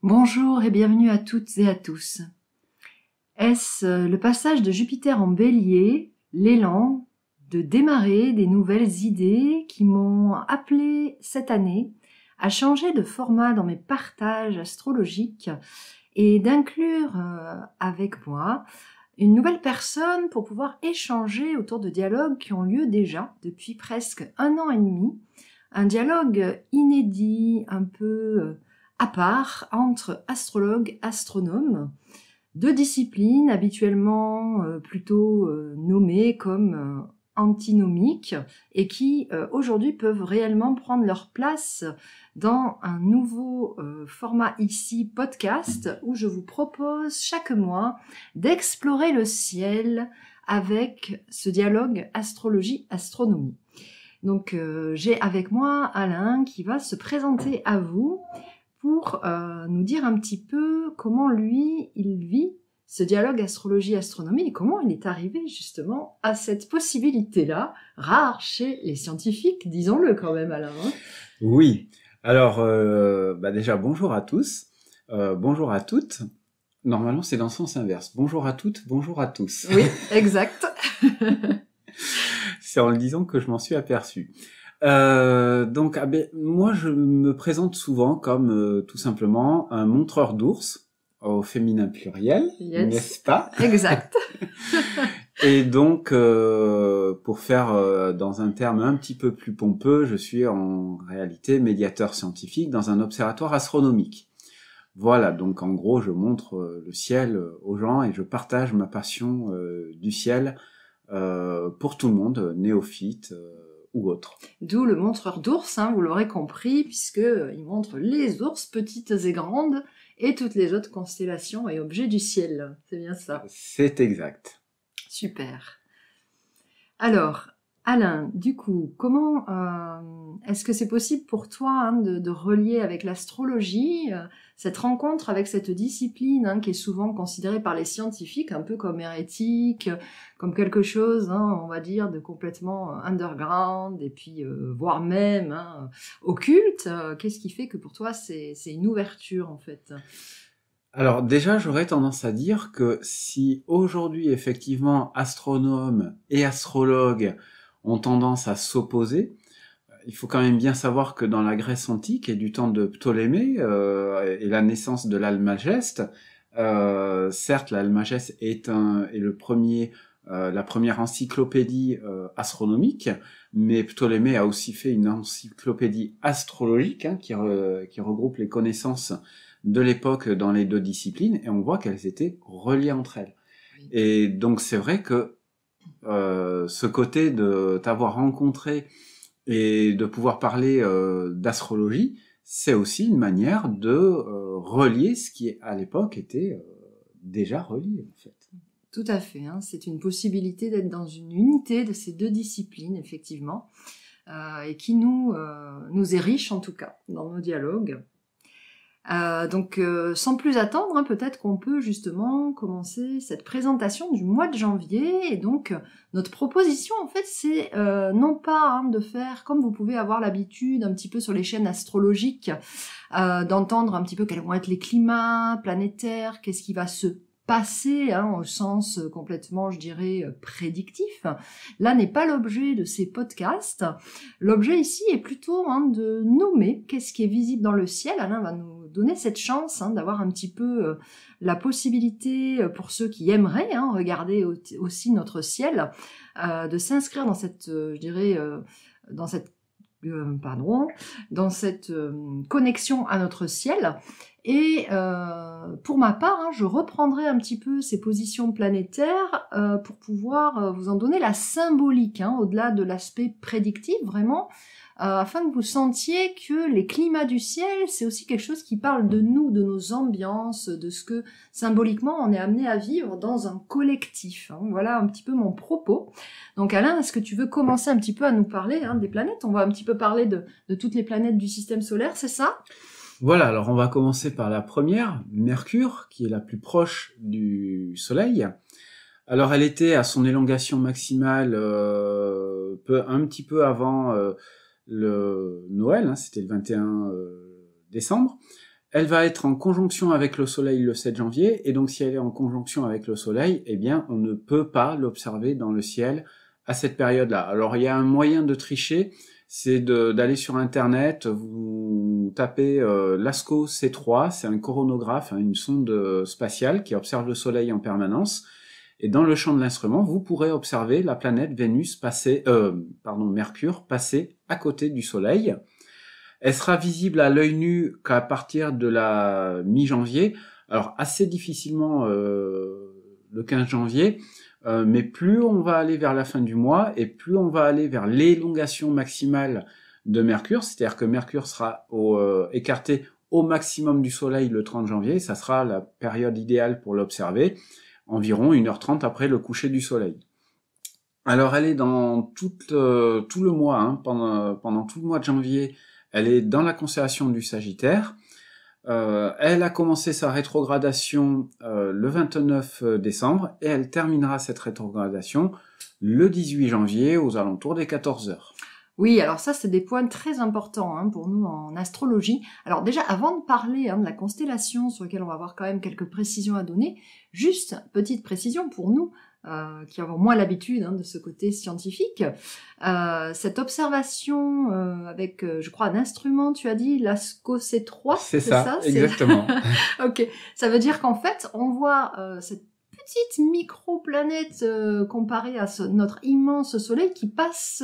Bonjour et bienvenue à toutes et à tous. Est-ce le passage de Jupiter en Bélier, l'élan de démarrer des nouvelles idées qui m'ont appelé cette année à changer de format dans mes partages astrologiques et d'inclure avec moi une nouvelle personne pour pouvoir échanger autour de dialogues qui ont lieu déjà depuis presque 1 an et demi. Un dialogue inédit, un peu à part entre astrologues, astronomes, deux disciplines habituellement plutôt nommées comme antinomiques et qui aujourd'hui peuvent réellement prendre leur place dans un nouveau format ici podcast où je vous propose chaque mois d'explorer le ciel avec ce dialogue astrologie-astronomie. Donc j'ai avec moi Alain qui va se présenter à vous pour nous dire un petit peu comment lui, il vit ce dialogue astrologie-astronomie et comment il est arrivé justement à cette possibilité-là, rare chez les scientifiques, disons-le quand même Alain. Oui, alors déjà bonjour à tous, bonjour à toutes. Normalement c'est dans le sens inverse. Bonjour à toutes, bonjour à tous. Oui, exact. C'est en le disant que je m'en suis aperçu. Moi je me présente souvent comme tout simplement un montreur d'ours, au féminin pluriel, Yes. n'est-ce pas? Exact. Et donc, pour faire dans un terme un petit peu plus pompeux, je suis en réalité médiateur scientifique dans un observatoire astronomique. Voilà, donc en gros, je montre le ciel aux gens et je partage ma passion du ciel pour tout le monde, néophyte ou autre. D'où le montreur d'ours, vous l'aurez compris, puisque il montre les ours petites et grandes et toutes les autres constellations et objets du ciel. C'est bien ça. C'est exact. Super. Alors, Alain, du coup, comment est-ce que c'est possible pour toi de relier avec l'astrologie cette rencontre avec cette discipline qui est souvent considérée par les scientifiques un peu comme hérétique, comme quelque chose, on va dire, de complètement underground et puis voire même occulte. Qu'est-ce qui fait que pour toi c'est une ouverture en fait? Alors déjà, j'aurais tendance à dire que si aujourd'hui, effectivement, astronomes et astrologues ont tendance à s'opposer, il faut quand même bien savoir que dans la Grèce antique et du temps de Ptolémée et la naissance de l'Almageste, certes l'Almageste est la première encyclopédie astronomique, mais Ptolémée a aussi fait une encyclopédie astrologique qui regroupe les connaissances de l'époque dans les deux disciplines, et on voit qu'elles étaient reliées entre elles. Oui. Et donc c'est vrai que ce côté de t'avoir rencontré et de pouvoir parler d'astrologie, c'est aussi une manière de relier ce qui à l'époque était déjà relié en fait. Tout à fait, c'est une possibilité d'être dans une unité de ces deux disciplines, effectivement, et qui nous est riche en tout cas dans nos dialogues. Donc sans plus attendre, peut-être qu'on peut justement commencer cette présentation du mois de janvier. Et donc notre proposition en fait c'est non pas de faire comme vous pouvez avoir l'habitude un petit peu sur les chaînes astrologiques d'entendre un petit peu quels vont être les climats planétaires, qu'est-ce qui va se passer au sens complètement, je dirais, prédictif. Là n'est pas l'objet de ces podcasts. L'objet ici est plutôt de nommer qu'est-ce qui est visible dans le ciel. Alain va nous donner cette chance d'avoir un petit peu la possibilité pour ceux qui aimeraient regarder aussi notre ciel, de s'inscrire dans cette, je dirais, dans cette connexion à notre ciel. Et pour ma part, je reprendrai un petit peu ces positions planétaires pour pouvoir vous en donner la symbolique, au-delà de l'aspect prédictif, vraiment, afin que vous sentiez que les climats du ciel, c'est aussi quelque chose qui parle de nous, de nos ambiances, de ce que symboliquement on est amené à vivre dans un collectif. Voilà un petit peu mon propos. Donc Alain, est-ce que tu veux commencer un petit peu à nous parler des planètes? On va un petit peu parler de toutes les planètes du système solaire, c'est ça? Voilà, alors on va commencer par la première, Mercure, qui est la plus proche du Soleil. Alors elle était à son élongation maximale un petit peu avant le Noël, c'était le 21 décembre. Elle va être en conjonction avec le Soleil le 7 janvier, et donc si elle est en conjonction avec le Soleil, eh bien on ne peut pas l'observer dans le ciel à cette période-là. Alors il y a un moyen de tricher, c'est d'aller sur Internet, vous tapez LASCO C3, c'est un coronographe, une sonde spatiale qui observe le Soleil en permanence, et dans le champ de l'instrument, vous pourrez observer la planète Mercure passer à côté du Soleil. Elle sera visible à l'œil nu qu'à partir de la mi-janvier, alors assez difficilement le 15 janvier, mais plus on va aller vers la fin du mois et plus on va aller vers l'élongation maximale de Mercure, c'est-à-dire que Mercure sera écarté au maximum du Soleil le 30 janvier, ça sera la période idéale pour l'observer, environ 1h30 après le coucher du Soleil. Alors elle est dans tout le mois, hein, pendant tout le mois de janvier, elle est dans la constellation du Sagittaire. Elle a commencé sa rétrogradation le 29 décembre et elle terminera cette rétrogradation le 18 janvier aux alentours des 14 heures. Oui, alors ça, c'est des points très importants hein, pour nous en astrologie. Alors déjà, avant de parler de la constellation sur laquelle on va avoir quand même quelques précisions à donner, juste petite précision pour nous, qui avons moins l'habitude de ce côté scientifique. Cette observation avec, je crois, un instrument, tu as dit, LASCO C3, c'est ça exactement. Ok, ça veut dire qu'en fait, on voit cette petite micro-planète comparée à notre immense Soleil qui passe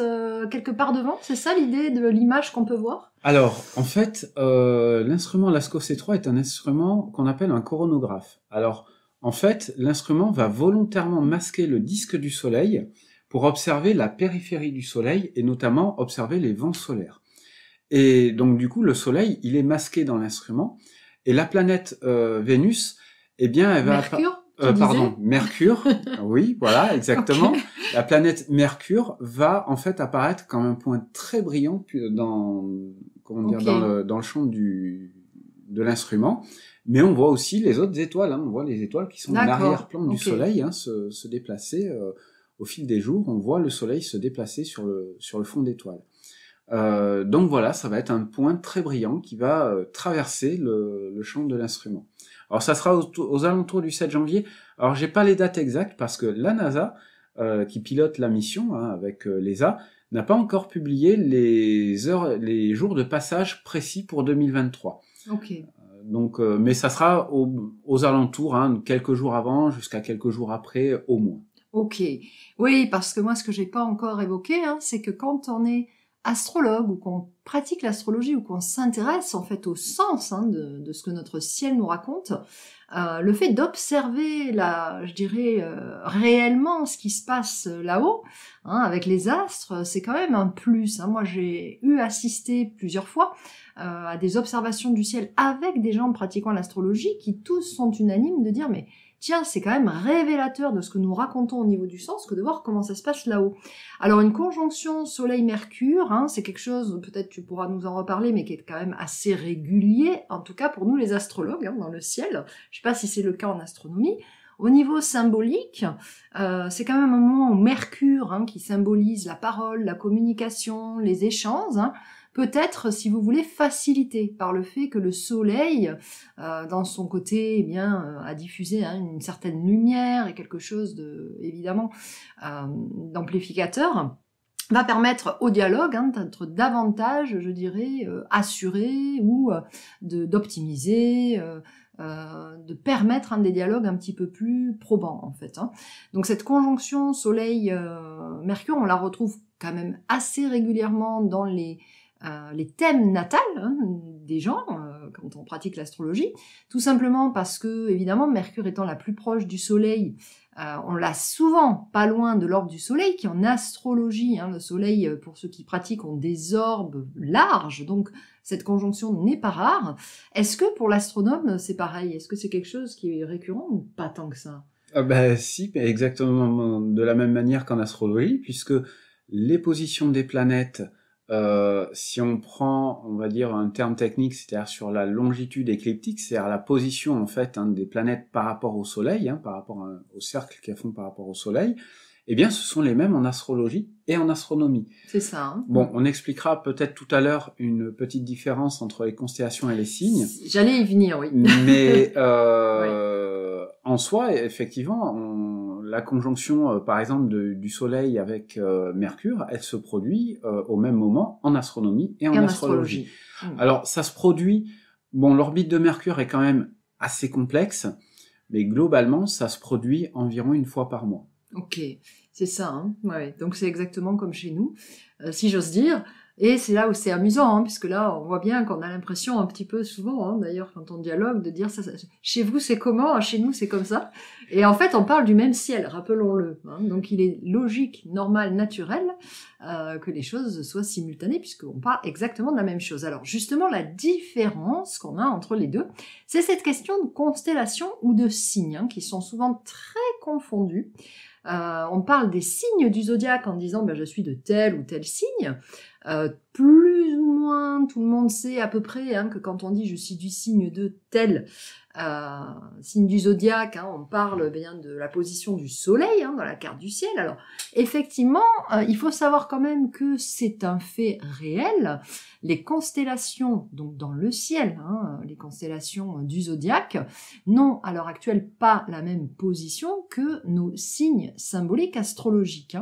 quelque part devant. C'est ça l'idée de l'image qu'on peut voir? Alors, en fait, l'instrument LASCO C3 est un instrument qu'on appelle un coronographe. Alors, en fait, l'instrument va volontairement masquer le disque du Soleil pour observer la périphérie du Soleil et notamment observer les vents solaires. Et donc, du coup, le Soleil, il est masqué dans l'instrument et la planète Vénus, eh bien, elle va... Mercure, oui, voilà, exactement. Okay. La planète Mercure va en fait apparaître comme un point très brillant dans le champ de l'instrument. Mais on voit aussi les autres étoiles, hein. On voit les étoiles qui sont dans l'arrière-plan du Soleil se déplacer au fil des jours. On voit le Soleil se déplacer sur le fond d'étoiles. Donc voilà, ça va être un point très brillant qui va traverser le champ de l'instrument. Alors ça sera aux alentours du 7 janvier. Alors j'ai pas les dates exactes parce que la NASA, qui pilote la mission avec l'ESA, n'a pas encore publié les jours de passage précis pour 2023. Ok. Donc, mais ça sera aux alentours, quelques jours avant jusqu'à quelques jours après au moins. Ok. Oui, parce que moi ce que j'ai pas encore évoqué, c'est que quand on est astrologue ou qu'on pratique l'astrologie ou qu'on s'intéresse en fait au sens de ce que notre ciel nous raconte, le fait d'observer réellement ce qui se passe là-haut, avec les astres, c'est quand même un plus. Moi, j'ai assisté plusieurs fois à des observations du ciel avec des gens pratiquant l'astrologie qui tous sont unanimes de dire mais tiens, c'est quand même révélateur de ce que nous racontons au niveau du sens que de voir comment ça se passe là-haut. Alors une conjonction Soleil-Mercure, c'est quelque chose, peut-être tu pourras nous en reparler, mais qui est quand même assez régulier, en tout cas pour nous les astrologues, dans le ciel. Je sais pas si c'est le cas en astronomie. Au niveau symbolique, c'est quand même un moment où Mercure, qui symbolise la parole, la communication, les échanges, peut-être, si vous voulez, facilité par le fait que le Soleil, dans son côté, a diffusé une certaine lumière et quelque chose évidemment, d'amplificateur, va permettre au dialogue d'être davantage, je dirais, assuré ou d'optimiser, de permettre des dialogues un petit peu plus probants en fait. Donc cette conjonction Soleil-Mercure, on la retrouve quand même assez régulièrement dans les thèmes natals des gens quand on pratique l'astrologie, tout simplement parce que, évidemment, Mercure étant la plus proche du Soleil, on l'a souvent pas loin de l'orbe du Soleil, qui en astrologie, le Soleil, pour ceux qui pratiquent, ont des orbes larges, donc cette conjonction n'est pas rare. Est-ce que pour l'astronome, c'est pareil? Est-ce que c'est quelque chose qui est récurrent ou pas tant que ça? Si, exactement de la même manière qu'en astrologie, puisque les positions des planètes, si on prend, on va dire, un terme technique, c'est-à-dire sur la longitude écliptique, c'est-à-dire la position en fait des planètes par rapport au Soleil, par rapport au cercle qu'elles font par rapport au Soleil, eh bien, ce sont les mêmes en astrologie et en astronomie. C'est ça. Hein. Bon, on expliquera peut-être tout à l'heure une petite différence entre les constellations et les signes. J'allais y venir, oui. Mais en soi, effectivement, la conjonction, par exemple, du Soleil avec Mercure, elle se produit au même moment en astronomie et en astrologie. Alors, ça se produit... Bon, l'orbite de Mercure est quand même assez complexe, mais globalement, ça se produit environ une fois par mois. Ok, c'est ça. Hein. Ouais. Donc c'est exactement comme chez nous, si j'ose dire. Et c'est là où c'est amusant, hein, puisque là, on voit bien qu'on a l'impression un petit peu souvent, hein, d'ailleurs, quand on dialogue, de dire ça, chez vous c'est comment, chez nous c'est comme ça. Et en fait, on parle du même ciel, rappelons-le. Hein. Donc il est logique, normal, naturel que les choses soient simultanées, puisqu'on parle exactement de la même chose. Alors justement, la différence qu'on a entre les deux, c'est cette question de constellation ou de signes, hein, qui sont souvent très confondus. On parle des signes du zodiaque en disant je suis de tel ou tel signe. Plus ou moins, tout le monde sait à peu près que quand on dit je suis du signe de tel signe du zodiaque, on parle bien de la position du soleil dans la carte du ciel. Alors effectivement, il faut savoir quand même que c'est un fait réel. Les constellations, donc dans le ciel, les constellations du zodiaque, n'ont à l'heure actuelle pas la même position que nos signes symboliques astrologiques.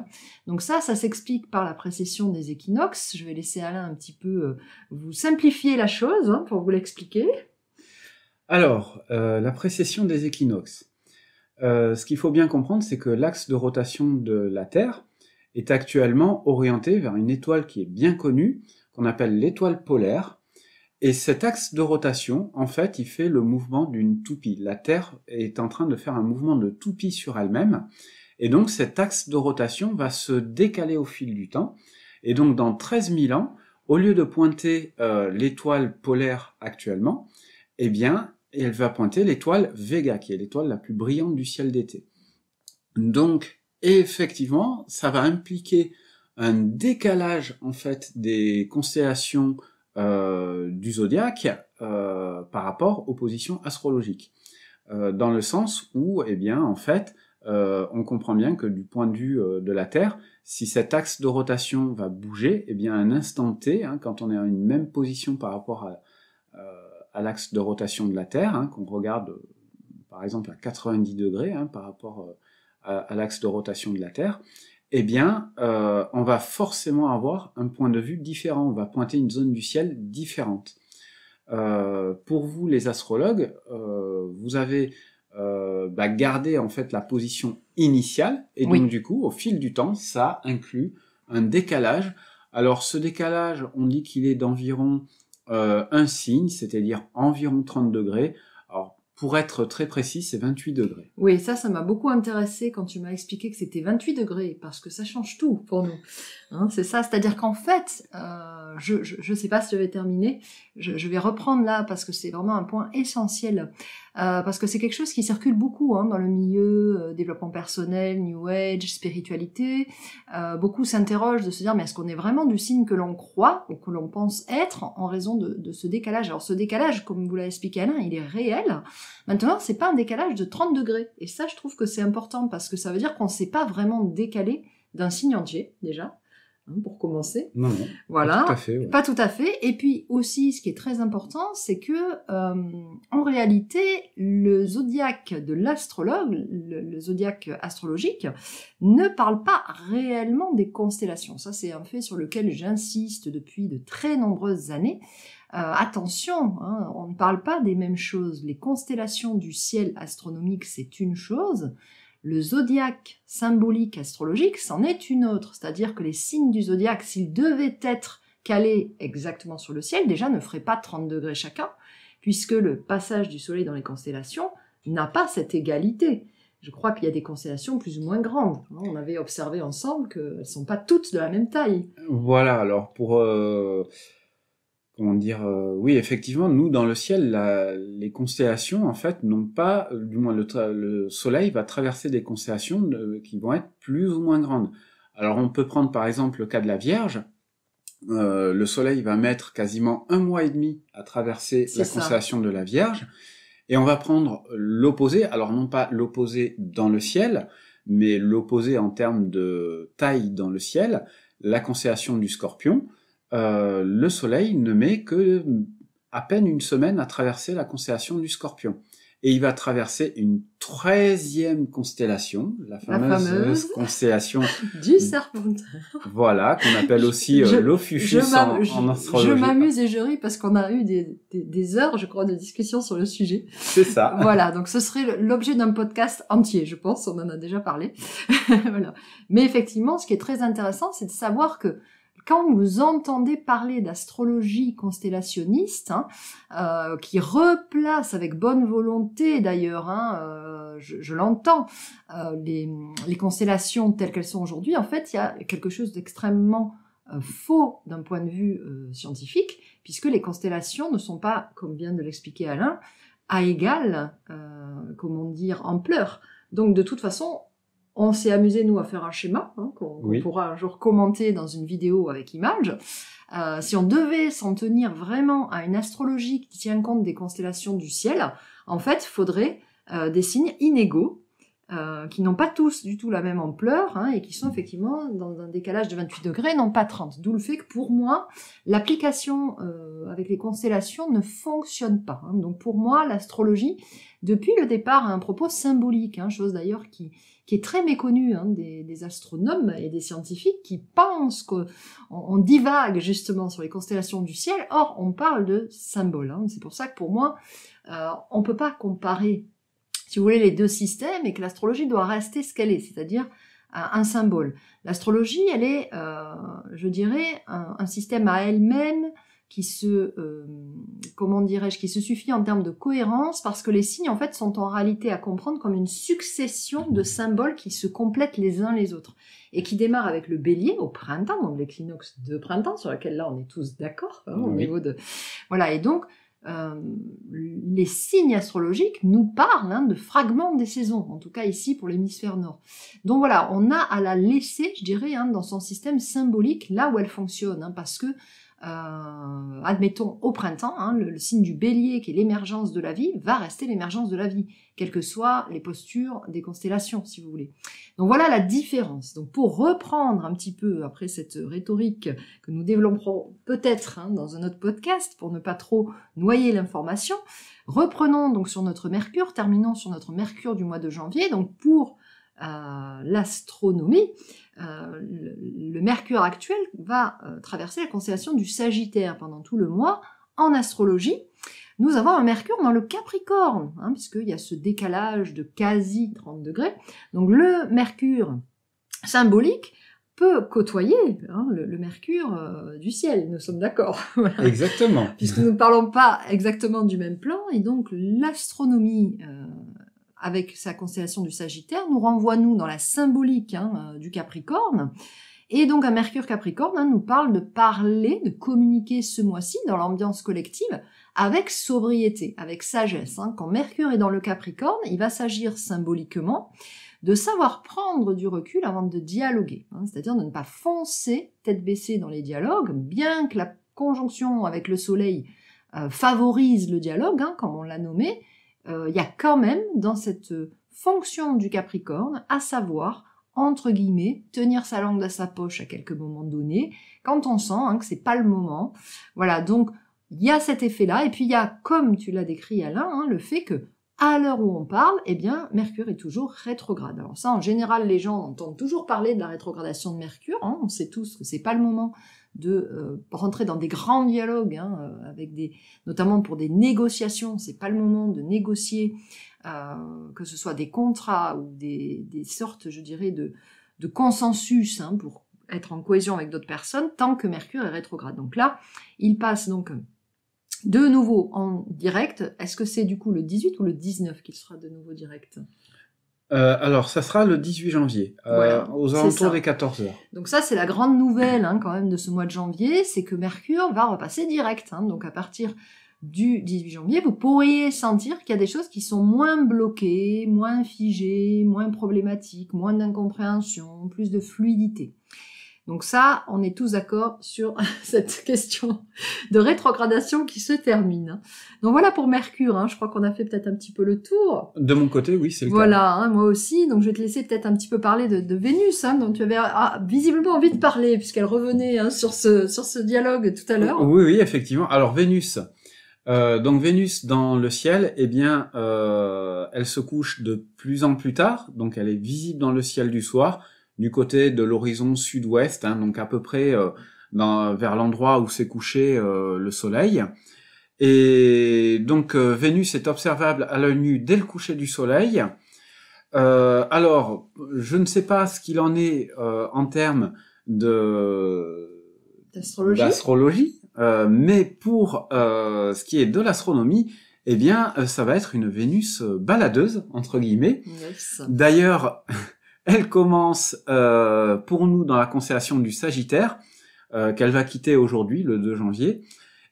Donc ça s'explique par la précession des équinoxes. Je vais laisser Alain un petit peu vous simplifier la chose pour vous l'expliquer. Alors, la précession des équinoxes. Ce qu'il faut bien comprendre, c'est que l'axe de rotation de la Terre est actuellement orienté vers une étoile qui est bien connue, qu'on appelle l'étoile polaire. Et cet axe de rotation, en fait, il fait le mouvement d'une toupie. La Terre est en train de faire un mouvement de toupie sur elle-même. Et donc, cet axe de rotation va se décaler au fil du temps. Et donc, dans 13 000 ans, au lieu de pointer l'étoile polaire actuellement, eh bien, elle va pointer l'étoile Vega, qui est l'étoile la plus brillante du ciel d'été. Donc, effectivement, ça va impliquer un décalage, en fait, des constellations du zodiaque par rapport aux positions astrologiques. Dans le sens où, eh bien, en fait, on comprend bien que du point de vue de la Terre, si cet axe de rotation va bouger, eh bien, à un instant T, quand on est à une même position par rapport à l'axe de rotation de la Terre, qu'on regarde par exemple à 90 degrés par rapport à l'axe de rotation de la Terre, eh bien, on va forcément avoir un point de vue différent, on va pointer une zone du ciel différente. Pour vous, les astrologues, vous avez gardé en fait la position initiale, et donc du coup, au fil du temps, ça inclut un décalage. Alors, ce décalage, on dit qu'il est d'environ un signe, c'est-à-dire environ 30 degrés. Alors, pour être très précis, c'est 28 degrés. Oui, ça m'a beaucoup intéressé quand tu m'as expliqué que c'était 28 degrés, parce que ça change tout pour nous. C'est ça, c'est-à-dire qu'en fait, je sais pas si je vais terminer, je vais reprendre là, parce que c'est vraiment un point essentiel, parce que c'est quelque chose qui circule beaucoup dans le milieu développement personnel, New Age, spiritualité. Beaucoup s'interrogent de se dire, mais est-ce qu'on est vraiment du signe que l'on croit, ou que l'on pense être, en raison de ce décalage. Alors ce décalage, comme vous l'avez expliqué Alain, il est réel. Maintenant, c'est pas un décalage de 30 degrés. Et ça, je trouve que c'est important, parce que ça veut dire qu'on ne s'est pas vraiment décalé d'un signe entier, déjà, pour commencer. Non, voilà, pas tout à fait. Ouais. Pas tout à fait. Et puis aussi, ce qui est très important, c'est que, en réalité, le zodiaque de l'astrologue, le zodiaque astrologique, ne parle pas réellement des constellations. Ça, c'est un fait sur lequel j'insiste depuis de très nombreuses années. Attention, on ne parle pas des mêmes choses. Les constellations du ciel astronomique, c'est une chose. Le zodiaque symbolique astrologique, c'en est une autre. C'est-à-dire que les signes du zodiaque, s'ils devaient être calés exactement sur le ciel, déjà ne feraient pas 30 degrés chacun, puisque le passage du soleil dans les constellations n'a pas cette égalité. Je crois qu'il y a des constellations plus ou moins grandes. On avait observé ensemble qu'elles ne sont pas toutes de la même taille. Voilà, alors pour... oui, effectivement, nous, dans le ciel, les constellations, en fait, n'ont pas, du moins le soleil va traverser des constellations qui vont être plus ou moins grandes. Alors, on peut prendre, par exemple, le cas de la Vierge. Le soleil va mettre quasiment 1 mois et demi à traverser la constellation de la Vierge. Et on va prendre l'opposé, alors non pas l'opposé dans le ciel, mais l'opposé en termes de taille dans le ciel, la constellation du Scorpion, le Soleil ne met que à peine une semaine à traverser la constellation du Scorpion. Et il va traverser une 13e constellation, la fameuse constellation du Serpentaire. Voilà, qu'on appelle aussi l'Ophiuchus en astrologie. Je m'amuse et je ris parce qu'on a eu des heures, je crois, de discussion sur le sujet. C'est ça. Voilà, donc ce serait l'objet d'un podcast entier, je pense, on en a déjà parlé. Voilà. Mais effectivement, ce qui est très intéressant, c'est de savoir que quand vous entendez parler d'astrologie constellationniste, qui replace avec bonne volonté d'ailleurs, je l'entends, les constellations telles qu'elles sont aujourd'hui, en fait, il y a quelque chose d'extrêmement faux d'un point de vue scientifique, puisque les constellations ne sont pas, comme vient de l'expliquer Alain, à égale, ampleur. Donc de toute façon, on s'est amusé, nous, à faire un schéma, qu'on pourra un jour commenter dans une vidéo avec images. Si on devait s'en tenir vraiment à une astrologie qui tient compte des constellations du ciel, en fait, il faudrait des signes inégaux, qui n'ont pas tous du tout la même ampleur, et qui sont effectivement dans un décalage de 28 degrés, non pas 30. D'où le fait que pour moi, l'application avec les constellations ne fonctionne pas. Donc pour moi, l'astrologie, depuis le départ, a un propos symbolique, chose d'ailleurs qui est très méconnue des astronomes et des scientifiques qui pensent qu'on divague justement sur les constellations du ciel. Or, on parle de symboles. C'est pour ça que pour moi, on ne peut pas comparer, si vous voulez, les deux systèmes, et que l'astrologie doit rester ce qu'elle est, c'est-à-dire un symbole. L'astrologie, elle est, je dirais, un système à elle-même qui se suffit en termes de cohérence, parce que les signes, en fait, sont en réalité à comprendre comme une succession de symboles qui se complètent les uns les autres, et qui démarrent avec le Bélier au printemps, donc l'équinoxe de printemps, sur lequel là on est tous d'accord, au niveau de... Voilà, et donc, les signes astrologiques nous parlent de fragments des saisons, en tout cas ici pour l'hémisphère nord. Donc voilà, on a à la laisser, je dirais, dans son système symbolique, là où elle fonctionne, parce que admettons au printemps, le signe du Bélier, qui est l'émergence de la vie, va rester l'émergence de la vie, quelles que soient les postures des constellations, si vous voulez. Donc voilà la différence. Donc pour reprendre un petit peu, après cette rhétorique que nous développerons peut-être dans un autre podcast, pour ne pas trop noyer l'information, reprenons donc sur notre Mercure, terminons sur notre Mercure du mois de janvier. Donc pour l'astronomie, le Mercure actuel va traverser la constellation du Sagittaire pendant tout le mois. En astrologie, nous avons un Mercure dans le Capricorne, puisqu'il y a ce décalage de quasi 30 degrés. Donc le Mercure symbolique peut côtoyer le Mercure du ciel, nous sommes d'accord. Voilà. Exactement. Puisque nous ne parlons pas exactement du même plan, et donc l'astronomie avec sa constellation du Sagittaire, nous renvoie, nous, dans la symbolique du Capricorne. Et donc, un Mercure Capricorne nous parle de communiquer ce mois-ci dans l'ambiance collective avec sobriété, avec sagesse. Quand Mercure est dans le Capricorne, il va s'agir symboliquement de savoir prendre du recul avant de dialoguer. C'est-à-dire de ne pas foncer tête baissée dans les dialogues, bien que la conjonction avec le Soleil favorise le dialogue, comme on l'a nommé. Il y a quand même dans cette fonction du Capricorne, à savoir, entre guillemets, tenir sa langue dans sa poche à quelques moments donnés, quand on sent que c'est pas le moment. Voilà, donc il y a cet effet-là, et puis il y a, comme tu l'as décrit Alain, le fait que à l'heure où on parle, Mercure est toujours rétrograde. Alors ça, en général, les gens entendent toujours parler de la rétrogradation de Mercure, on sait tous que c'est pas le moment de rentrer dans des grands dialogues, notamment pour des négociations, c'est pas le moment de négocier, que ce soit des contrats ou des sortes, je dirais, de consensus, pour être en cohésion avec d'autres personnes, tant que Mercure est rétrograde. Donc là, il passe donc de nouveau en direct. Est-ce que c'est du coup le 18 ou le 19 qu'il sera de nouveau direct ? Alors, ça sera le 18 janvier, aux alentours des 14 heures. Donc ça, c'est la grande nouvelle quand même de ce mois de janvier, c'est que Mercure va repasser direct. Donc à partir du 18 janvier, vous pourriez sentir qu'il y a des choses qui sont moins bloquées, moins figées, moins problématiques, moins d'incompréhension, plus de fluidité. Donc ça, on est tous d'accord sur cette question de rétrogradation qui se termine. Donc voilà pour Mercure, hein. Je crois qu'on a fait peut-être un petit peu le tour. De mon côté, oui, c'est le cas. Voilà, hein, moi aussi. Donc je vais te laisser peut-être un petit peu parler de Vénus, hein, dont tu avais visiblement envie de parler, puisqu'elle revenait hein, sur ce dialogue tout à l'heure. Oui, oui, effectivement. Alors Vénus, donc Vénus dans le ciel, eh bien, elle se couche de plus en plus tard, donc elle est visible dans le ciel du soir, du côté de l'horizon sud-ouest, hein, donc à peu près vers l'endroit où s'est couché le soleil. Et donc Vénus est observable à l'œil nu dès le coucher du soleil. Alors, je ne sais pas ce qu'il en est en termes d'astrologie, mais pour ce qui est de l'astronomie, eh bien, ça va être une Vénus baladeuse, entre guillemets. Yes. D'ailleurs, elle commence pour nous dans la constellation du Sagittaire, qu'elle va quitter aujourd'hui, le 2 janvier,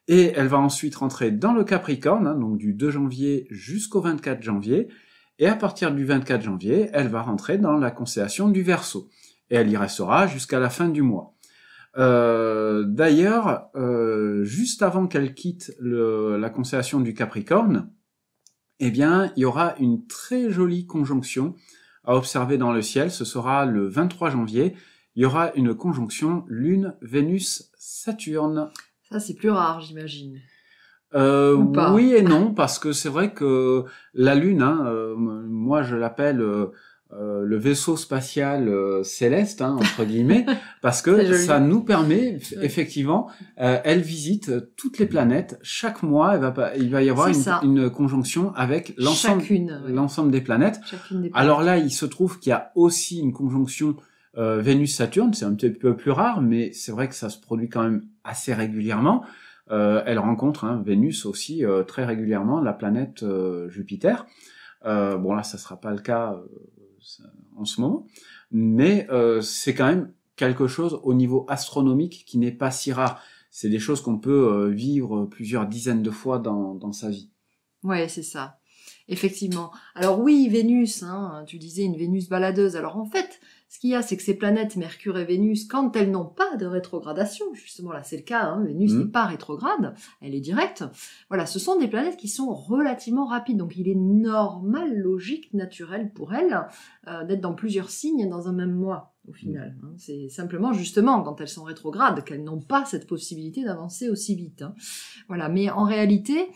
et elle va ensuite rentrer dans le Capricorne, hein, donc du 2 janvier jusqu'au 24 janvier, et à partir du 24 janvier, elle va rentrer dans la constellation du Verseau, et elle y restera jusqu'à la fin du mois. D'ailleurs, juste avant qu'elle quitte la constellation du Capricorne, eh bien, il y aura une très jolie conjonction à observer dans le ciel. Ce sera le 23 janvier. Il y aura une conjonction Lune-Vénus-Saturne. Ça, c'est plus rare, j'imagine. Oui et non, parce que c'est vrai que la Lune, hein, moi je l'appelle le vaisseau spatial céleste, hein, entre guillemets, parce que ça nous permet, effectivement, elle visite toutes les planètes. Chaque mois, il va y avoir une conjonction avec l'ensemble des planètes. Alors là, il se trouve qu'il y a aussi une conjonction Vénus-Saturne, c'est un petit peu plus rare, mais c'est vrai que ça se produit quand même assez régulièrement. Elle rencontre Vénus aussi très régulièrement, la planète Jupiter. Bon là, ça sera pas le cas en ce moment, mais c'est quand même quelque chose au niveau astronomique qui n'est pas si rare. C'est des choses qu'on peut vivre plusieurs dizaines de fois dans sa vie. Ouais, c'est ça. Effectivement. Alors oui, Vénus, hein, tu disais une Vénus baladeuse. Alors en fait, ce qu'il y a, c'est que ces planètes, Mercure et Vénus, quand elles n'ont pas de rétrogradation, justement là c'est le cas, hein, Vénus n'est pas rétrograde, elle est directe, voilà, ce sont des planètes qui sont relativement rapides, donc il est normal, logique, naturel pour elles d'être dans plusieurs signes dans un même mois, au final. Hein. C'est simplement, justement, quand elles sont rétrogrades, qu'elles n'ont pas cette possibilité d'avancer aussi vite. Hein. Voilà, mais en réalité,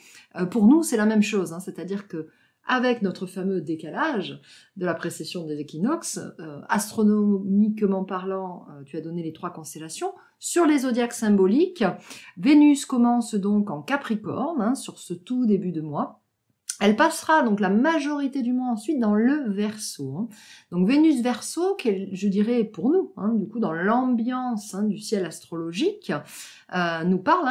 pour nous, c'est la même chose, hein, c'est-à-dire que avec notre fameux décalage de la précession des équinoxes, astronomiquement parlant, tu as donné les 3 constellations. Sur les zodiaques symboliques, Vénus commence donc en Capricorne, hein, sur ce tout début de mois. Elle passera donc la majorité du mois ensuite dans le Verseau. Hein. Donc Vénus Verseau, qui est, je dirais pour nous, hein, du coup dans l'ambiance du ciel astrologique, nous parle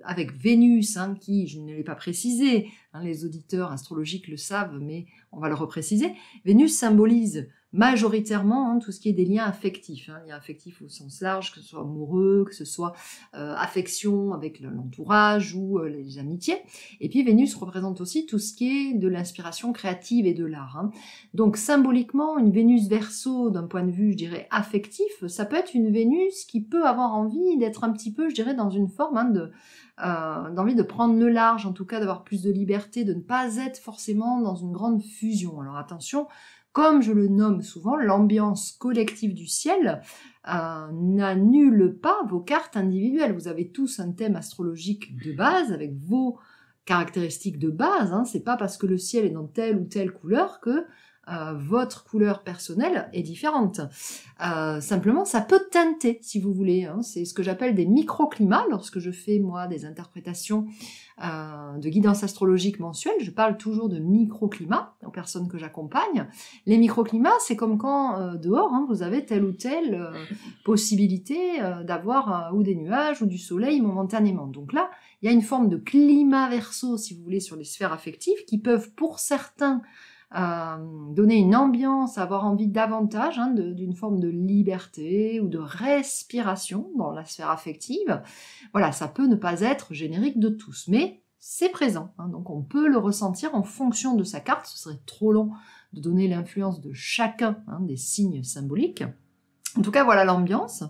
avec Vénus, qui, je ne l'ai pas précisé, les auditeurs astrologiques le savent, mais on va le repréciser. Vénus symbolise majoritairement tout ce qui est des liens affectifs, liens affectifs au sens large, que ce soit amoureux, que ce soit affection avec l'entourage ou les amitiés. Et puis Vénus représente aussi tout ce qui est de l'inspiration créative et de l'art. Hein. Donc symboliquement, une Vénus Verseau, d'un point de vue, je dirais, affectif, ça peut être une Vénus qui peut avoir envie d'être un petit peu, je dirais, dans une forme d'envie de prendre le large, en tout cas d'avoir plus de liberté, de ne pas être forcément dans une grande fusion. Alors attention, comme je le nomme souvent, l'ambiance collective du ciel n'annule pas vos cartes individuelles. Vous avez tous un thème astrologique de base, avec vos caractéristiques de base. Hein. C'est pas parce que le ciel est dans telle ou telle couleur que votre couleur personnelle est différente. Simplement, ça peut teinter, si vous voulez. Hein. C'est ce que j'appelle des microclimats. Lorsque je fais, moi, des interprétations de guidance astrologique mensuelle, je parle toujours de microclimats aux personnes que j'accompagne. Les microclimats, c'est comme quand dehors, vous avez telle ou telle possibilité d'avoir ou des nuages ou du soleil momentanément. Donc là, il y a une forme de climat Verseau, si vous voulez, sur les sphères affectives qui peuvent, pour certains, donner une ambiance, avoir envie davantage d'une forme de liberté ou de respiration dans la sphère affective. Voilà, ça peut ne pas être générique de tous, mais c'est présent. Donc on peut le ressentir en fonction de sa carte. Ce serait trop long de donner l'influence de chacun des signes symboliques. En tout cas, voilà l'ambiance.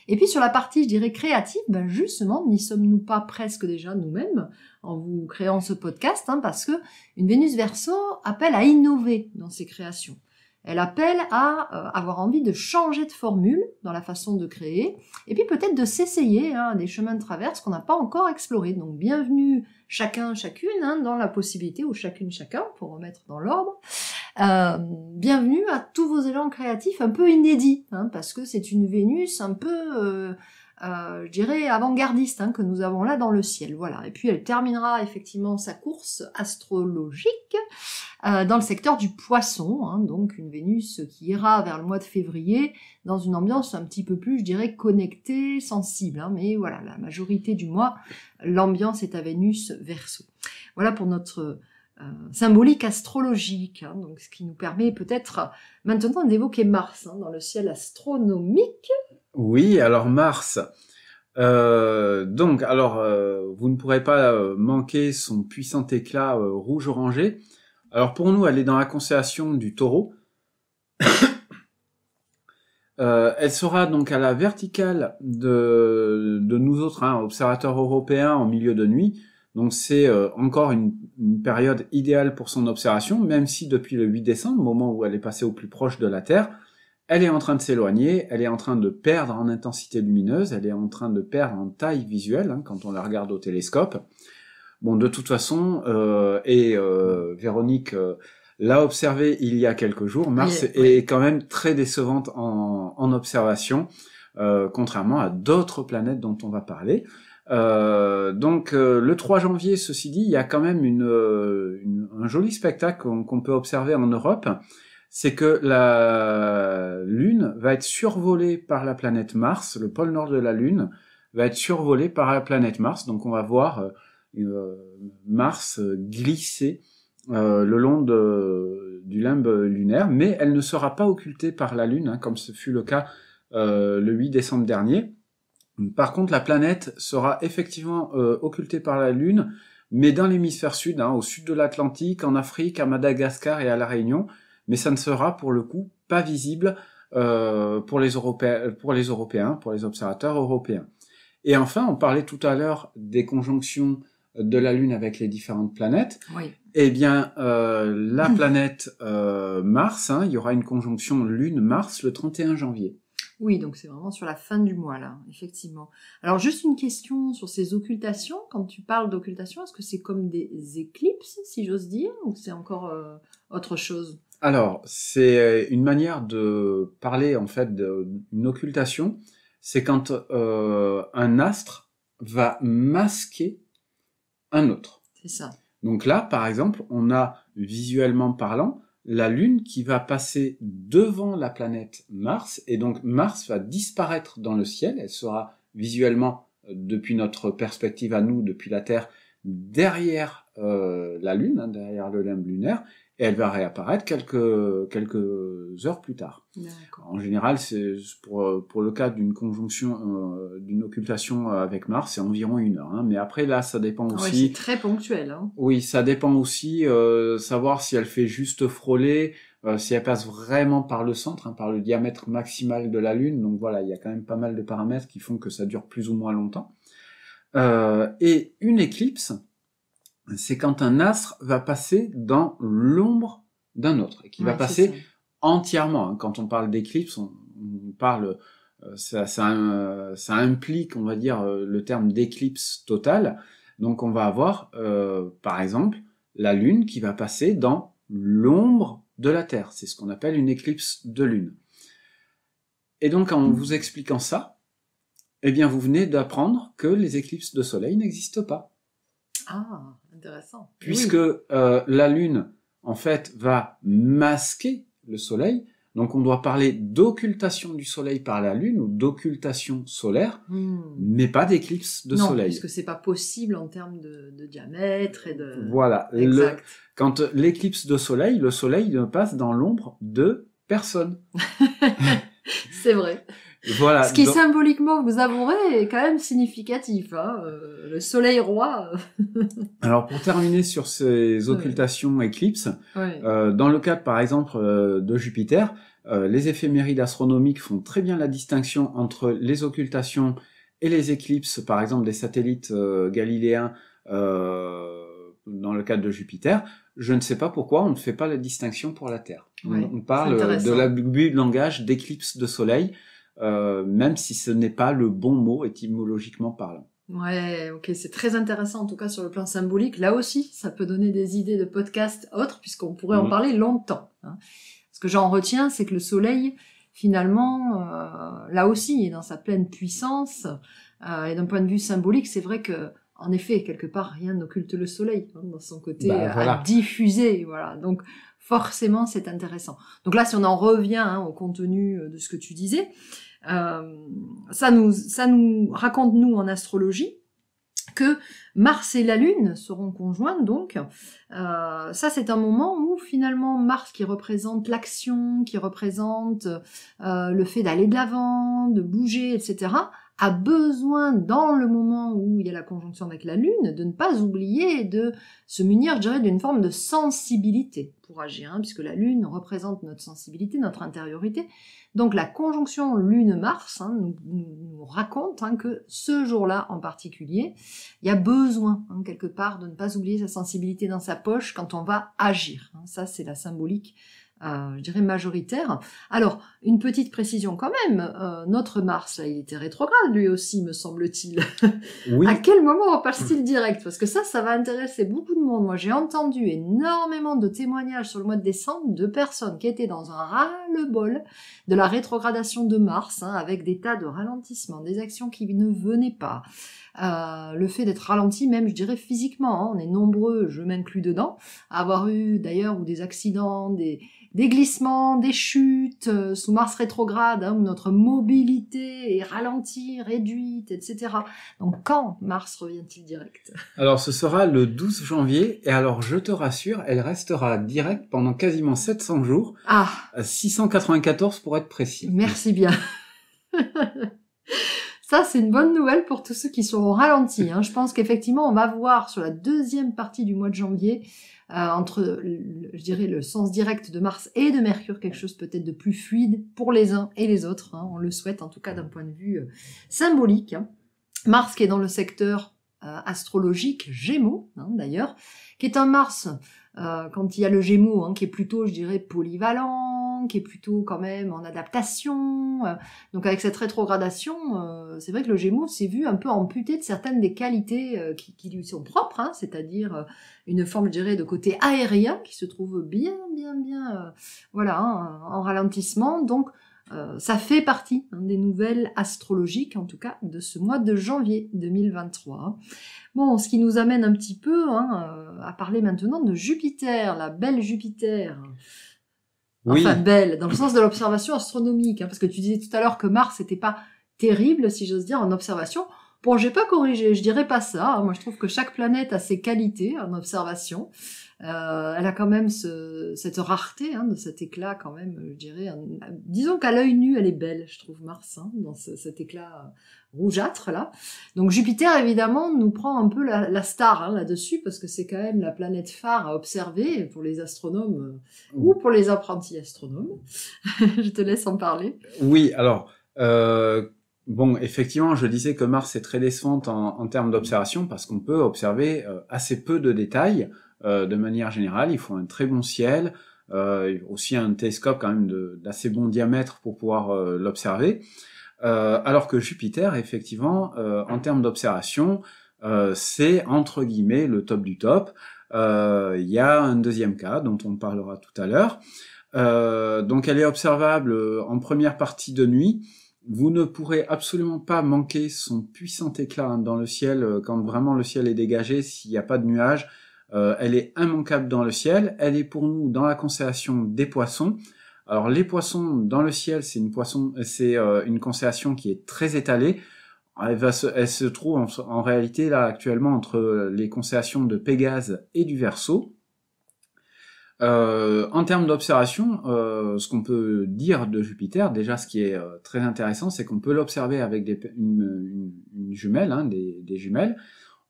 Et puis sur la partie, je dirais, créative, ben justement, n'y sommes-nous pas presque déjà nous-mêmes en vous créant ce podcast, hein, parce que une Vénus Verseau appelle à innover dans ses créations. Elle appelle à avoir envie de changer de formule dans la façon de créer, et puis peut-être de s'essayer des chemins de traverse qu'on n'a pas encore explorés. Donc bienvenue chacun, chacune, dans la possibilité, ou chacune, chacun, pour remettre dans l'ordre. Bienvenue à tous vos élans créatifs un peu inédits, parce que c'est une Vénus un peu, je dirais, avant-gardiste que nous avons là dans le ciel. Voilà. Et puis elle terminera effectivement sa course astrologique dans le secteur du Poisson, donc une Vénus qui ira vers le mois de février dans une ambiance un petit peu plus, je dirais, connectée, sensible. Mais voilà, la majorité du mois, l'ambiance est à Vénus Verseau. Voilà pour notre symbolique astrologique, donc ce qui nous permet peut-être maintenant d'évoquer Mars dans le ciel astronomique. Oui, alors Mars. Donc, alors, vous ne pourrez pas manquer son puissant éclat rouge-orangé. Alors pour nous, elle est dans la constellation du Taureau. Elle sera donc à la verticale de nous autres, observateurs européens en milieu de nuit. Donc c'est encore une période idéale pour son observation, même si depuis le 8 décembre, moment où elle est passée au plus proche de la Terre, elle est en train de s'éloigner, elle est en train de perdre en intensité lumineuse, elle est en train de perdre en taille visuelle quand on la regarde au télescope. Bon, de toute façon, Véronique l'a observé il y a quelques jours, Mars est quand même très décevante en observation, contrairement à d'autres planètes dont on va parler. Donc le 3 janvier, ceci dit, il y a quand même un joli spectacle qu'on peut observer en Europe. C'est que la Lune va être survolée par la planète Mars, le pôle nord de la Lune va être survolé par la planète Mars, donc on va voir Mars glisser le long du limbe lunaire, mais elle ne sera pas occultée par la Lune, comme ce fut le cas le 8 décembre dernier. Par contre, la planète sera effectivement occultée par la Lune, mais dans l'hémisphère sud, au sud de l'Atlantique, en Afrique, à Madagascar et à La Réunion, mais ça ne sera pour le coup pas visible pour les Européens, pour les observateurs européens. Et enfin, on parlait tout à l'heure des conjonctions de la Lune avec les différentes planètes. Oui. Eh bien, la planète Mars, il y aura une conjonction Lune-Mars le 31 janvier. Oui, donc c'est vraiment sur la fin du mois, là, effectivement. Alors, juste une question sur ces occultations. Quand tu parles d'occultation, est-ce que c'est comme des éclipses, si j'ose dire, ou c'est encore autre chose ? Alors, c'est une manière de parler, en fait, d'une occultation. C'est quand un astre va masquer un autre. C'est ça. Donc là, par exemple, on a, visuellement parlant, la Lune qui va passer devant la planète Mars, et donc Mars va disparaître dans le ciel, elle sera visuellement, depuis notre perspective à nous, depuis la Terre, derrière la Lune, derrière le limbe lunaire, et elle va réapparaître quelques heures plus tard. D'accord. En général, c'est pour le cas d'une conjonction, d'une occultation avec Mars, c'est environ 1 heure. Mais après, là, ça dépend aussi. Oui, c'est très ponctuel. Oui, ça dépend aussi, savoir si elle fait juste frôler, si elle passe vraiment par le centre, par le diamètre maximal de la Lune. Donc voilà, il y a quand même pas mal de paramètres qui font que ça dure plus ou moins longtemps. Et une éclipse, c'est quand un astre va passer dans l'ombre d'un autre, et qui va passer entièrement. Quand on parle d'éclipse, on parle, ça implique, on va dire, le terme d'éclipse totale. Donc on va avoir, par exemple, la Lune qui va passer dans l'ombre de la Terre. C'est ce qu'on appelle une éclipse de Lune. Et donc en vous expliquant ça, eh bien vous venez d'apprendre que les éclipses de Soleil n'existent pas. Ah, intéressant. Puisque la Lune, en fait, va masquer le Soleil. Donc on doit parler d'occultation du Soleil par la Lune ou d'occultation solaire, mais pas d'éclipse de Soleil. Non, puisque c'est pas possible en termes de diamètre et de... Voilà. Exact. Quand l'éclipse de Soleil, le Soleil ne passe dans l'ombre de personne. C'est vrai. Voilà. Ce qui symboliquement, vous avouerez, est quand même significatif. Hein, le soleil roi. Alors pour terminer sur ces occultations éclipses, Ouais. dans le cadre par exemple de Jupiter, les éphémérides astronomiques font très bien la distinction entre les occultations et les éclipses, par exemple des satellites galiléens dans le cadre de Jupiter. Je ne sais pas pourquoi on ne fait pas la distinction pour la Terre. Ouais, On parle de l'abus de langage d'éclipse de soleil, même si ce n'est pas le bon mot étymologiquement parlant. Ouais, ok, c'est très intéressant en tout cas sur le plan symbolique. Là aussi, ça peut donner des idées de podcasts autres, puisqu'on pourrait en parler longtemps. Hein. Ce que j'en retiens, c'est que le soleil, finalement, là aussi, est dans sa pleine puissance. Et d'un point de vue symbolique, c'est vrai que, en effet, quelque part, rien n'occulte le soleil hein, dans son côté voilà. à diffuser. Voilà. Donc, forcément, c'est intéressant. Donc là, si on en revient hein, au contenu de ce que tu disais, ça nous raconte, nous, en astrologie, que Mars et la Lune seront conjointes, donc. Ça, c'est un moment où, finalement, Mars, qui représente l'action, qui représente le fait d'aller de l'avant, de bouger, etc., a besoin, dans le moment où il y a la conjonction avec la Lune, de ne pas oublier de se munir, je dirais, d'une forme de sensibilité pour agir, hein, puisque la Lune représente notre sensibilité, notre intériorité. Donc la conjonction Lune-Mars hein, nous raconte hein, que ce jour-là en particulier, il y a besoin, hein, quelque part, de ne pas oublier sa sensibilité dans sa poche quand on va agir. Hein. Ça, c'est la symbolique je dirais majoritaire. Alors, une petite précision quand même, notre Mars, là, il était rétrograde lui aussi, me semble-t-il. Oui. À quel moment passe-t-il direct? Parce que ça va intéresser beaucoup de monde. Moi, j'ai entendu énormément de témoignages sur le mois de décembre de personnes qui étaient dans un ras-le-bol de la rétrogradation de Mars, hein, avec des tas de ralentissements, des actions qui ne venaient pas. Le fait d'être ralenti, même je dirais physiquement, hein, on est nombreux, je m'inclus dedans, à avoir eu d'ailleurs ou des accidents, des glissements, des chutes sous Mars rétrograde, hein, où notre mobilité est ralentie, réduite, etc. Donc quand Mars revient-il direct? Alors ce sera le 12 janvier, et alors je te rassure, elle restera directe pendant quasiment 700 jours, 694 pour être précis. Merci bien. Ça, c'est une bonne nouvelle pour tous ceux qui seront ralentis. Hein. Je pense qu'effectivement, on va voir sur la deuxième partie du mois de janvier, entre, je dirais, le sens direct de Mars et de Mercure, quelque chose peut-être de plus fluide pour les uns et les autres. Hein. On le souhaite, en tout cas, d'un point de vue symbolique. Hein. Mars qui est dans le secteur astrologique Gémeaux, hein, d'ailleurs, qui est un Mars, quand il y a le Gémeaux, hein, qui est plutôt, je dirais, polyvalent, qui est plutôt quand même en adaptation. Donc avec cette rétrogradation, c'est vrai que le Gémeaux s'est vu un peu amputé de certaines des qualités qui lui sont propres, hein, c'est-à-dire une forme, je dirais, de côté aérien qui se trouve bien, voilà, hein, en ralentissement. Donc ça fait partie hein, des nouvelles astrologiques, en tout cas, de ce mois de janvier 2023. Bon, ce qui nous amène un petit peu hein, à parler maintenant de Jupiter, la belle Jupiter. Enfin, oui. Belle, dans le sens de l'observation astronomique, hein, parce que tu disais tout à l'heure que Mars n'était pas terrible, si j'ose dire, en observation. Bon, j'ai pas corrigé, je dirais pas ça. Hein. Moi, je trouve que chaque planète a ses qualités en observation. Elle a quand même cette rareté, hein, de cet éclat quand même, je dirais. Disons qu'à l'œil nu, elle est belle, je trouve, Mars, hein, dans cet éclat rougeâtre, là. Donc Jupiter, évidemment, nous prend un peu la star hein, là-dessus, parce que c'est quand même la planète phare à observer pour les astronomes ou pour les apprentis astronomes. Je te laisse en parler. Oui, alors... Bon, effectivement, je disais que Mars est très décevante en termes d'observation parce qu'on peut observer assez peu de détails de manière générale. Il faut un très bon ciel, aussi un télescope quand même d'assez bon diamètre pour pouvoir l'observer. Alors que Jupiter, effectivement, en termes d'observation, c'est entre guillemets le top du top. Il y a un deuxième cas dont on parlera tout à l'heure. Donc elle est observable en première partie de nuit. Vous ne pourrez absolument pas manquer son puissant éclat dans le ciel quand vraiment le ciel est dégagé, s'il n'y a pas de nuages. Elle est immanquable dans le ciel. Elle est pour nous dans la constellation des Poissons. Alors les Poissons dans le ciel, c'est une constellation qui est très étalée. Elle se trouve en réalité là actuellement entre les constellations de Pégase et du Verseau. En termes d'observation, ce qu'on peut dire de Jupiter, déjà, ce qui est très intéressant, c'est qu'on peut l'observer avec une jumelle, hein, des jumelles.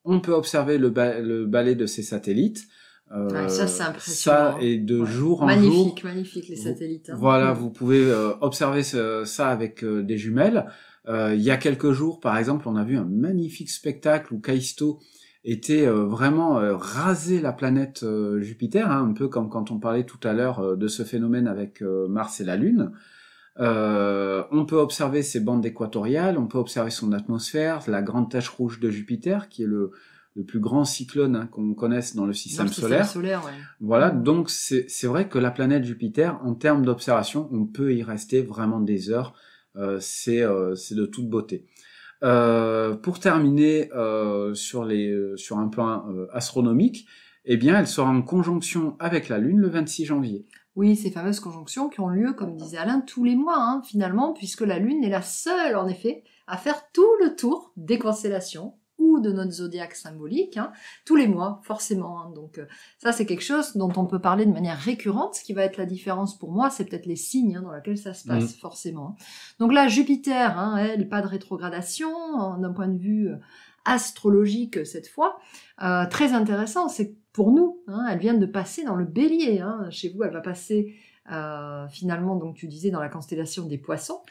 On peut observer le balai de ses satellites. Ouais, ça, c'est impressionnant. Ça, et de jour en magnifique, jour. Magnifique, les satellites. Hein. Voilà, vous pouvez observer ça avec des jumelles. Il y a quelques jours, par exemple, on a vu un magnifique spectacle où Callisto était vraiment raser la planète Jupiter, hein, un peu comme quand on parlait tout à l'heure de ce phénomène avec Mars et la Lune. On peut observer ses bandes équatoriales, on peut observer son atmosphère, la grande tache rouge de Jupiter, qui est le plus grand cyclone, hein, qu'on connaisse dans le système solaire. Ouais. Voilà, donc c'est vrai que la planète Jupiter, en termes d'observation, on peut y rester vraiment des heures. C'est de toute beauté. Pour terminer sur un plan astronomique, eh bien, elle sera en conjonction avec la Lune le 26 janvier. Oui, ces fameuses conjonctions qui ont lieu, comme disait Alain, tous les mois, hein, finalement, puisque la Lune est la seule, en effet, à faire tout le tour des constellations ou de notre zodiaque symbolique, hein, tous les mois, forcément. Hein. Donc ça, c'est quelque chose dont on peut parler de manière récurrente. Ce qui va être la différence pour moi, c'est peut-être les signes, hein, dans lesquels ça se passe, forcément. Donc là, Jupiter, hein, elle, pas de rétrogradation, hein, d'un point de vue astrologique cette fois. Très intéressant, c'est pour nous, hein, elle vient de passer dans le Bélier. Hein. Chez vous, elle va passer finalement, donc tu disais, dans la constellation des Poissons.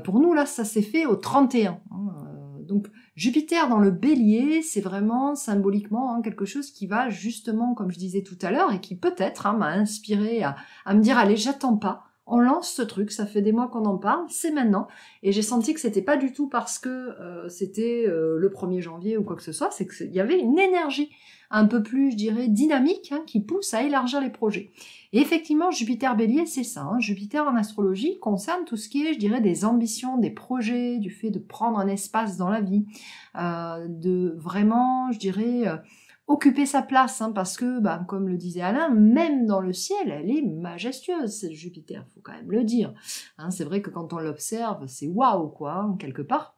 Pour nous, là, ça s'est fait au 31. Hein, donc Jupiter dans le Bélier, c'est vraiment symboliquement, hein, quelque chose qui va justement, comme je disais tout à l'heure, et qui peut-être, hein, m'a inspiré à me dire, allez, j'attends pas, on lance ce truc, ça fait des mois qu'on en parle, c'est maintenant. Et j'ai senti que c'était pas du tout parce que c'était le 1er janvier ou quoi que ce soit, c'est qu'il y avait une énergie un peu plus, je dirais, dynamique, hein, qui pousse à élargir les projets. Et effectivement, Jupiter Bélier, c'est ça. Hein. Jupiter en astrologie concerne tout ce qui est, je dirais, des ambitions, des projets, du fait de prendre un espace dans la vie, de vraiment, je dirais, occuper sa place, hein, parce que, bah, comme le disait Alain, même dans le ciel, elle est majestueuse, cette Jupiter, faut quand même le dire. Hein, c'est vrai que quand on l'observe, c'est waouh, quoi, hein, quelque part.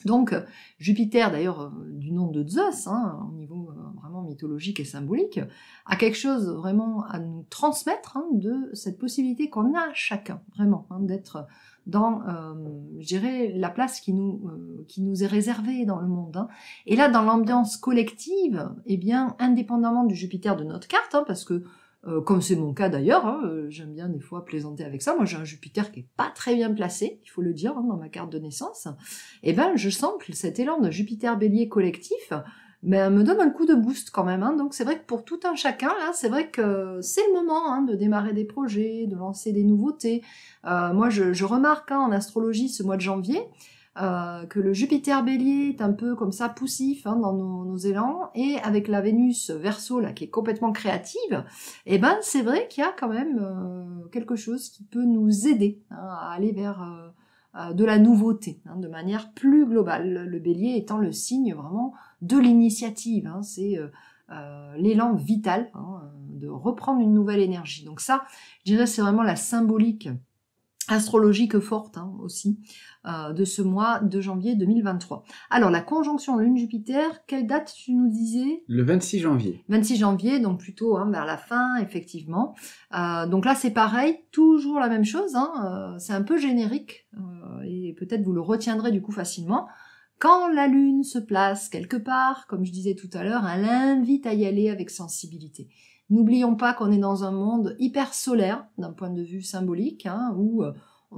Donc, Jupiter, d'ailleurs, du nom de Zeus, hein, au niveau vraiment mythologique et symbolique, a quelque chose vraiment à nous transmettre, hein, de cette possibilité qu'on a chacun, vraiment, hein, d'être dans, je dirais, la place qui nous est réservée dans le monde. Hein. Et là, dans l'ambiance collective, eh bien, indépendamment du Jupiter de notre carte, hein, parce que comme c'est mon cas d'ailleurs, hein, j'aime bien des fois plaisanter avec ça, moi j'ai un Jupiter qui est pas très bien placé, il faut le dire, hein, dans ma carte de naissance, et ben je sens que cet élan de Jupiter Bélier collectif me donne un coup de boost quand même, hein. Donc c'est vrai que pour tout un chacun, là, c'est vrai que c'est le moment, hein, de démarrer des projets, de lancer des nouveautés. Moi je remarque, hein, en astrologie ce mois de janvier, que le Jupiter Bélier est un peu comme ça poussif, hein, dans nos élans, et avec la Vénus Verseau là qui est complètement créative, et ben c'est vrai qu'il y a quand même quelque chose qui peut nous aider, hein, à aller vers de la nouveauté, hein, de manière plus globale. Le Bélier étant le signe vraiment de l'initiative, hein, c'est l'élan vital, hein, de reprendre une nouvelle énergie. Donc ça, je dirais, c'est vraiment la symbolique astrologique forte, hein, aussi, de ce mois de janvier 2023. Alors, la conjonction Lune-Jupiter, quelle date tu nous disais ? Le 26 janvier. 26 janvier, donc plutôt, hein, vers la fin, effectivement. Donc là, c'est pareil, toujours la même chose, hein, c'est un peu générique, et peut-être vous le retiendrez du coup facilement. Quand la Lune se place quelque part, comme je disais tout à l'heure, elle invite à y aller avec sensibilité. N'oublions pas qu'on est dans un monde hyper solaire, d'un point de vue symbolique, hein, où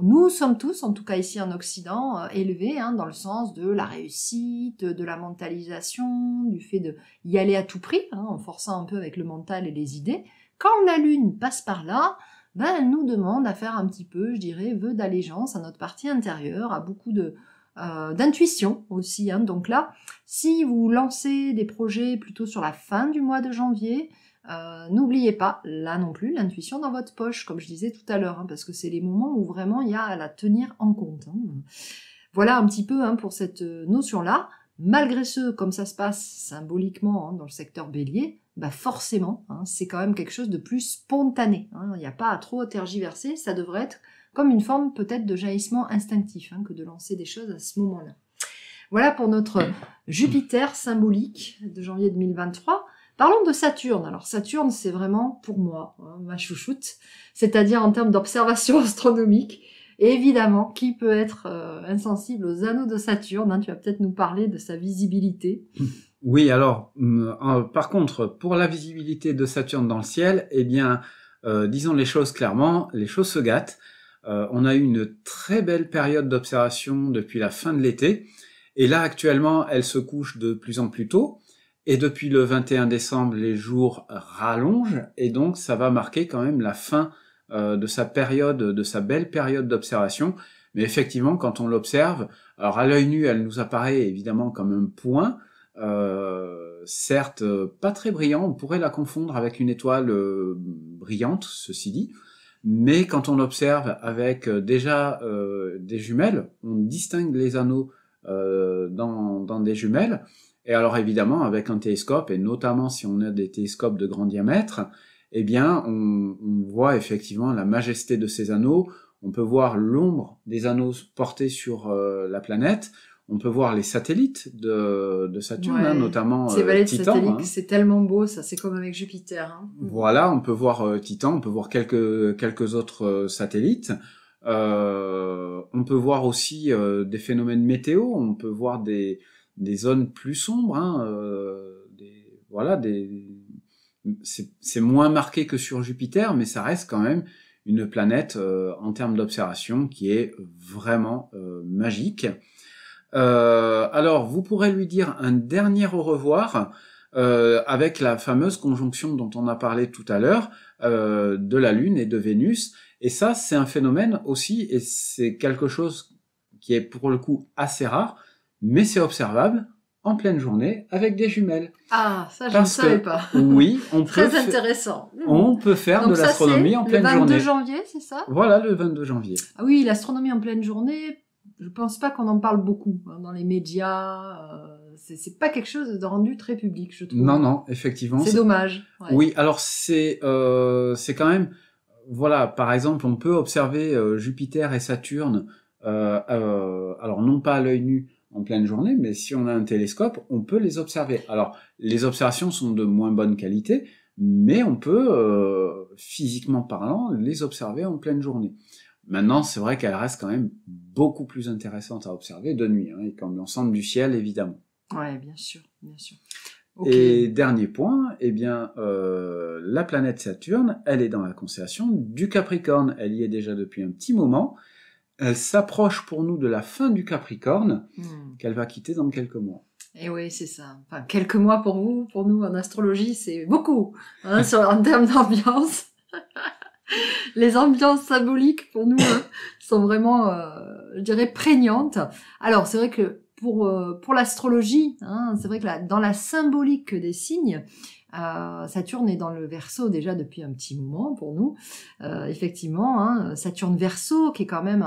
nous sommes tous, en tout cas ici en Occident, élevés, hein, dans le sens de la réussite, de la mentalisation, du fait de y aller à tout prix, hein, en forçant un peu avec le mental et les idées. Quand la Lune passe par là, ben, elle nous demande à faire un petit peu, je dirais, vœu d'allégeance à notre partie intérieure, à beaucoup d'intuition aussi. Hein. Donc là, si vous lancez des projets plutôt sur la fin du mois de janvier, n'oubliez pas, là non plus, l'intuition dans votre poche, comme je disais tout à l'heure, hein, parce que c'est les moments où vraiment il y a à la tenir en compte. Hein. Voilà un petit peu, hein, pour cette notion-là. Malgré ce, comme ça se passe symboliquement, hein, dans le secteur Bélier, bah forcément, hein, c'est quand même quelque chose de plus spontané. Hein. Il n'y a pas à trop tergiverser, ça devrait être comme une forme peut-être de jaillissement instinctif, hein, que de lancer des choses à ce moment-là. Voilà pour notre Jupiter symbolique de janvier 2023. Parlons de Saturne. Alors Saturne, c'est vraiment, pour moi, ma chouchoute, c'est-à-dire en termes d'observation astronomique. Et évidemment, qui peut être insensible aux anneaux de Saturne, hein, tu vas peut-être nous parler de sa visibilité. Oui, alors, par contre, pour la visibilité de Saturne dans le ciel, eh bien, disons les choses clairement, les choses se gâtent. On a eu une très belle période d'observation depuis la fin de l'été, et là, actuellement, elle se couche de plus en plus tôt, et depuis le 21 décembre, les jours rallongent, et donc ça va marquer quand même la fin de sa période, de sa belle période d'observation. Mais effectivement, quand on l'observe, alors à l'œil nu, elle nous apparaît évidemment comme un point, certes pas très brillant, on pourrait la confondre avec une étoile brillante, ceci dit, mais quand on l'observe avec déjà des jumelles, on distingue les anneaux dans des jumelles, et alors évidemment avec un télescope, et notamment si on a des télescopes de grand diamètre, eh bien on voit effectivement la majesté de ces anneaux, on peut voir l'ombre des anneaux portés sur la planète, on peut voir les satellites de Saturne, Ouais, hein, notamment ces vallées de Titan. satellites, c'est tellement beau, ça, c'est comme avec Jupiter. Hein. Voilà, on peut voir Titan, on peut voir quelques autres satellites. On peut voir aussi des phénomènes météo, on peut voir des zones plus sombres. Hein, c'est moins marqué que sur Jupiter, mais ça reste quand même une planète en termes d'observation qui est vraiment magique. Alors, vous pourrez lui dire un dernier au revoir avec la fameuse conjonction dont on a parlé tout à l'heure de la Lune et de Vénus. Et ça, c'est un phénomène aussi, et c'est quelque chose qui est pour le coup assez rare, mais c'est observable en pleine journée avec des jumelles. Ah, ça, je ne savais pas. Oui, Très intéressant. On peut faire donc de l'astronomie en pleine journée. Le 22 janvier, c'est ça? Voilà, le 22 janvier. Ah oui, l'astronomie en pleine journée, je pense pas qu'on en parle beaucoup hein, dans les médias. C'est pas quelque chose de rendu très public, je trouve. Non, effectivement. C'est dommage. Ouais. Oui, alors c'est quand même, voilà, par exemple, on peut observer Jupiter et Saturne, alors non pas à l'œil nu en pleine journée, mais si on a un télescope, on peut les observer. Alors, les observations sont de moins bonne qualité, mais on peut, physiquement parlant, les observer en pleine journée. Maintenant, c'est vrai qu'elle reste quand même beaucoup plus intéressante à observer de nuit, hein, et comme l'ensemble du ciel, évidemment. Ouais, bien sûr, bien sûr. Okay. Et dernier point, eh bien, la planète Saturne, elle est dans la constellation du Capricorne. Elle y est déjà depuis un petit moment. Elle s'approche pour nous de la fin du Capricorne, qu'elle va quitter dans quelques mois. Et oui, c'est ça. Enfin, quelques mois pour vous, pour nous en astrologie, c'est beaucoup hein, en termes d'ambiance. Les ambiances symboliques pour nous sont vraiment, je dirais, prégnantes. Alors, c'est vrai que pour l'astrologie, hein, c'est vrai que dans la symbolique des signes, Saturne est dans le Verseau déjà depuis un petit moment pour nous. Effectivement, hein, Saturne Verseau, qui est quand même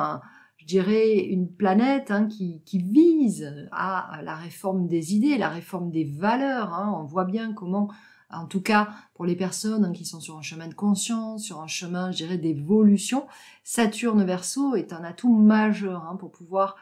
je dirais une planète hein, qui vise à la réforme des idées, la réforme des valeurs. Hein. On voit bien comment, en tout cas pour les personnes hein, qui sont sur un chemin de conscience, sur un chemin, je dirais, d'évolution, Saturne Verseau est un atout majeur hein, pour pouvoir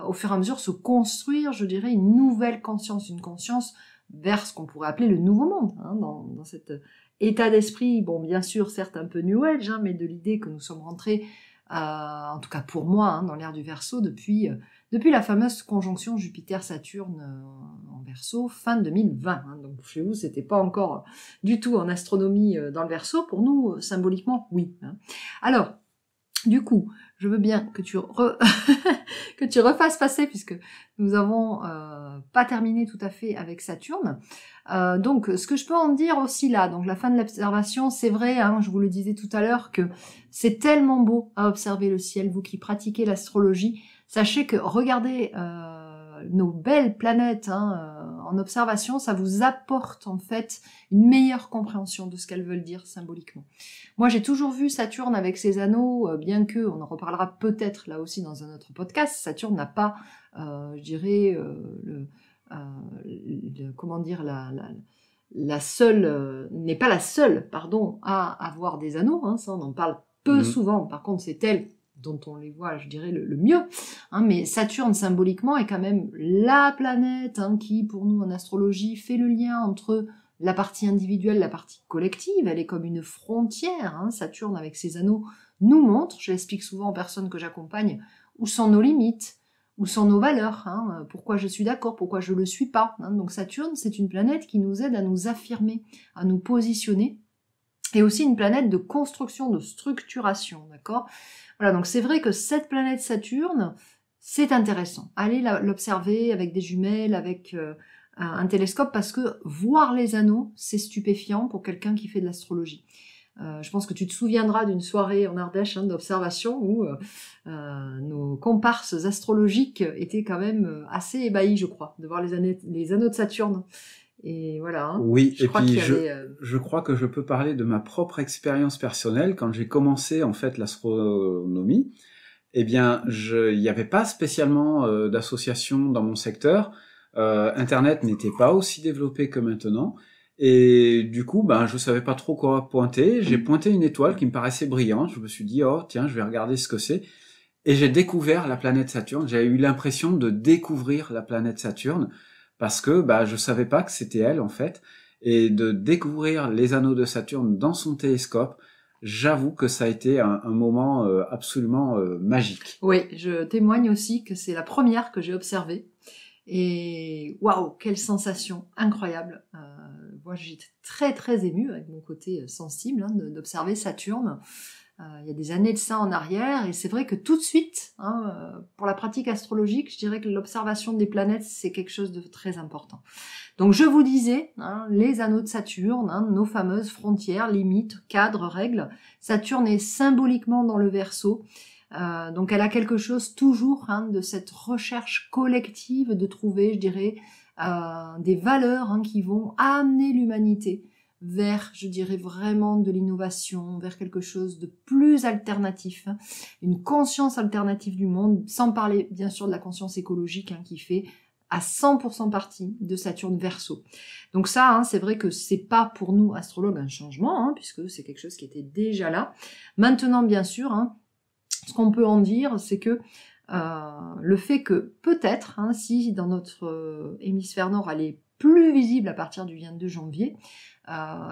au fur et à mesure se construire, je dirais, une nouvelle conscience, une conscience vers ce qu'on pourrait appeler le nouveau monde, hein, dans cet état d'esprit, bon, bien sûr, certes un peu New Age, hein, mais de l'idée que nous sommes rentrés, en tout cas pour moi, hein, dans l'ère du Verseau, depuis la fameuse conjonction Jupiter-Saturne en Verseau, fin 2020. Hein, donc chez vous, c'était pas encore du tout en astronomie dans le Verseau, pour nous, symboliquement, oui. Hein. Alors, du coup, je veux bien que tu que tu refasses passer, puisque nous avons pas terminé tout à fait avec Saturne. Donc, ce que je peux en dire aussi là, donc la fin de l'observation, c'est vrai, hein, je vous le disais tout à l'heure, que c'est tellement beau à observer le ciel, vous qui pratiquez l'astrologie, sachez que regarder nos belles planètes en observation, ça vous apporte en fait une meilleure compréhension de ce qu'elles veulent dire symboliquement. Moi, j'ai toujours vu Saturne avec ses anneaux, bien que, on en reparlera peut-être là aussi dans un autre podcast, Saturne n'a pas, je dirais, comment dire, la seule, n'est pas la seule, pardon, à avoir des anneaux, hein, ça on en parle peu souvent, par contre c'est elle dont on les voit, je dirais, le mieux. Hein, mais Saturne, symboliquement, est quand même la planète hein, qui, pour nous, en astrologie, fait le lien entre la partie individuelle, la partie collective, elle est comme une frontière. Hein. Saturne, avec ses anneaux, nous montre, je l'explique souvent aux personnes que j'accompagne, où sont nos limites, où sont nos valeurs, hein, pourquoi je suis d'accord, pourquoi je ne le suis pas. Hein. Donc Saturne, c'est une planète qui nous aide à nous affirmer, à nous positionner, et aussi une planète de construction, de structuration, d'accord? Voilà, donc c'est vrai que cette planète Saturne, c'est intéressant. Allez l'observer avec des jumelles, avec un télescope, parce que voir les anneaux, c'est stupéfiant pour quelqu'un qui fait de l'astrologie. Je pense que tu te souviendras d'une soirée en Ardèche d'observation où nos comparses astrologiques étaient quand même assez ébahis, je crois, de voir les anneaux de Saturne. Et voilà. Hein, oui, et puis je crois que je peux parler de ma propre expérience personnelle. Quand j'ai commencé en fait l'astronomie, eh bien, il n'y avait pas spécialement d'association dans mon secteur. Internet n'était pas aussi développé que maintenant. Et du coup, ben, je savais pas trop quoi pointer. J'ai pointé une étoile qui me paraissait brillante. Je me suis dit, oh, tiens, je vais regarder ce que c'est. Et j'ai découvert la planète Saturne. J'ai eu l'impression de découvrir la planète Saturne parce que, bah, je savais pas que c'était elle, en fait. Et de découvrir les anneaux de Saturne dans son télescope, j'avoue que ça a été un moment absolument magique. Oui, je témoigne aussi que c'est la première que j'ai observée. Et waouh, quelle sensation incroyable. Moi, j'étais très très émue avec mon côté sensible hein, d'observer Saturne. Il y a des années de ça en arrière, et c'est vrai que tout de suite, hein, pour la pratique astrologique, je dirais que l'observation des planètes, c'est quelque chose de très important. Donc je vous disais, hein, les anneaux de Saturne, hein, nos fameuses frontières, limites, cadres, règles. Saturne est symboliquement dans le Verseau. Donc elle a quelque chose toujours hein, de cette recherche collective de trouver, je dirais, des valeurs hein, qui vont amener l'humanité vers, je dirais, vraiment de l'innovation, vers quelque chose de plus alternatif, hein, une conscience alternative du monde, sans parler bien sûr de la conscience écologique hein, qui fait à 100% partie de Saturne Verseau. Donc ça, hein, c'est vrai que c'est pas pour nous astrologues un changement, hein, puisque c'est quelque chose qui était déjà là. Maintenant, bien sûr, hein, ce qu'on peut en dire, c'est que le fait que peut-être, hein, si dans notre hémisphère nord, elle est plus visible à partir du 22 janvier,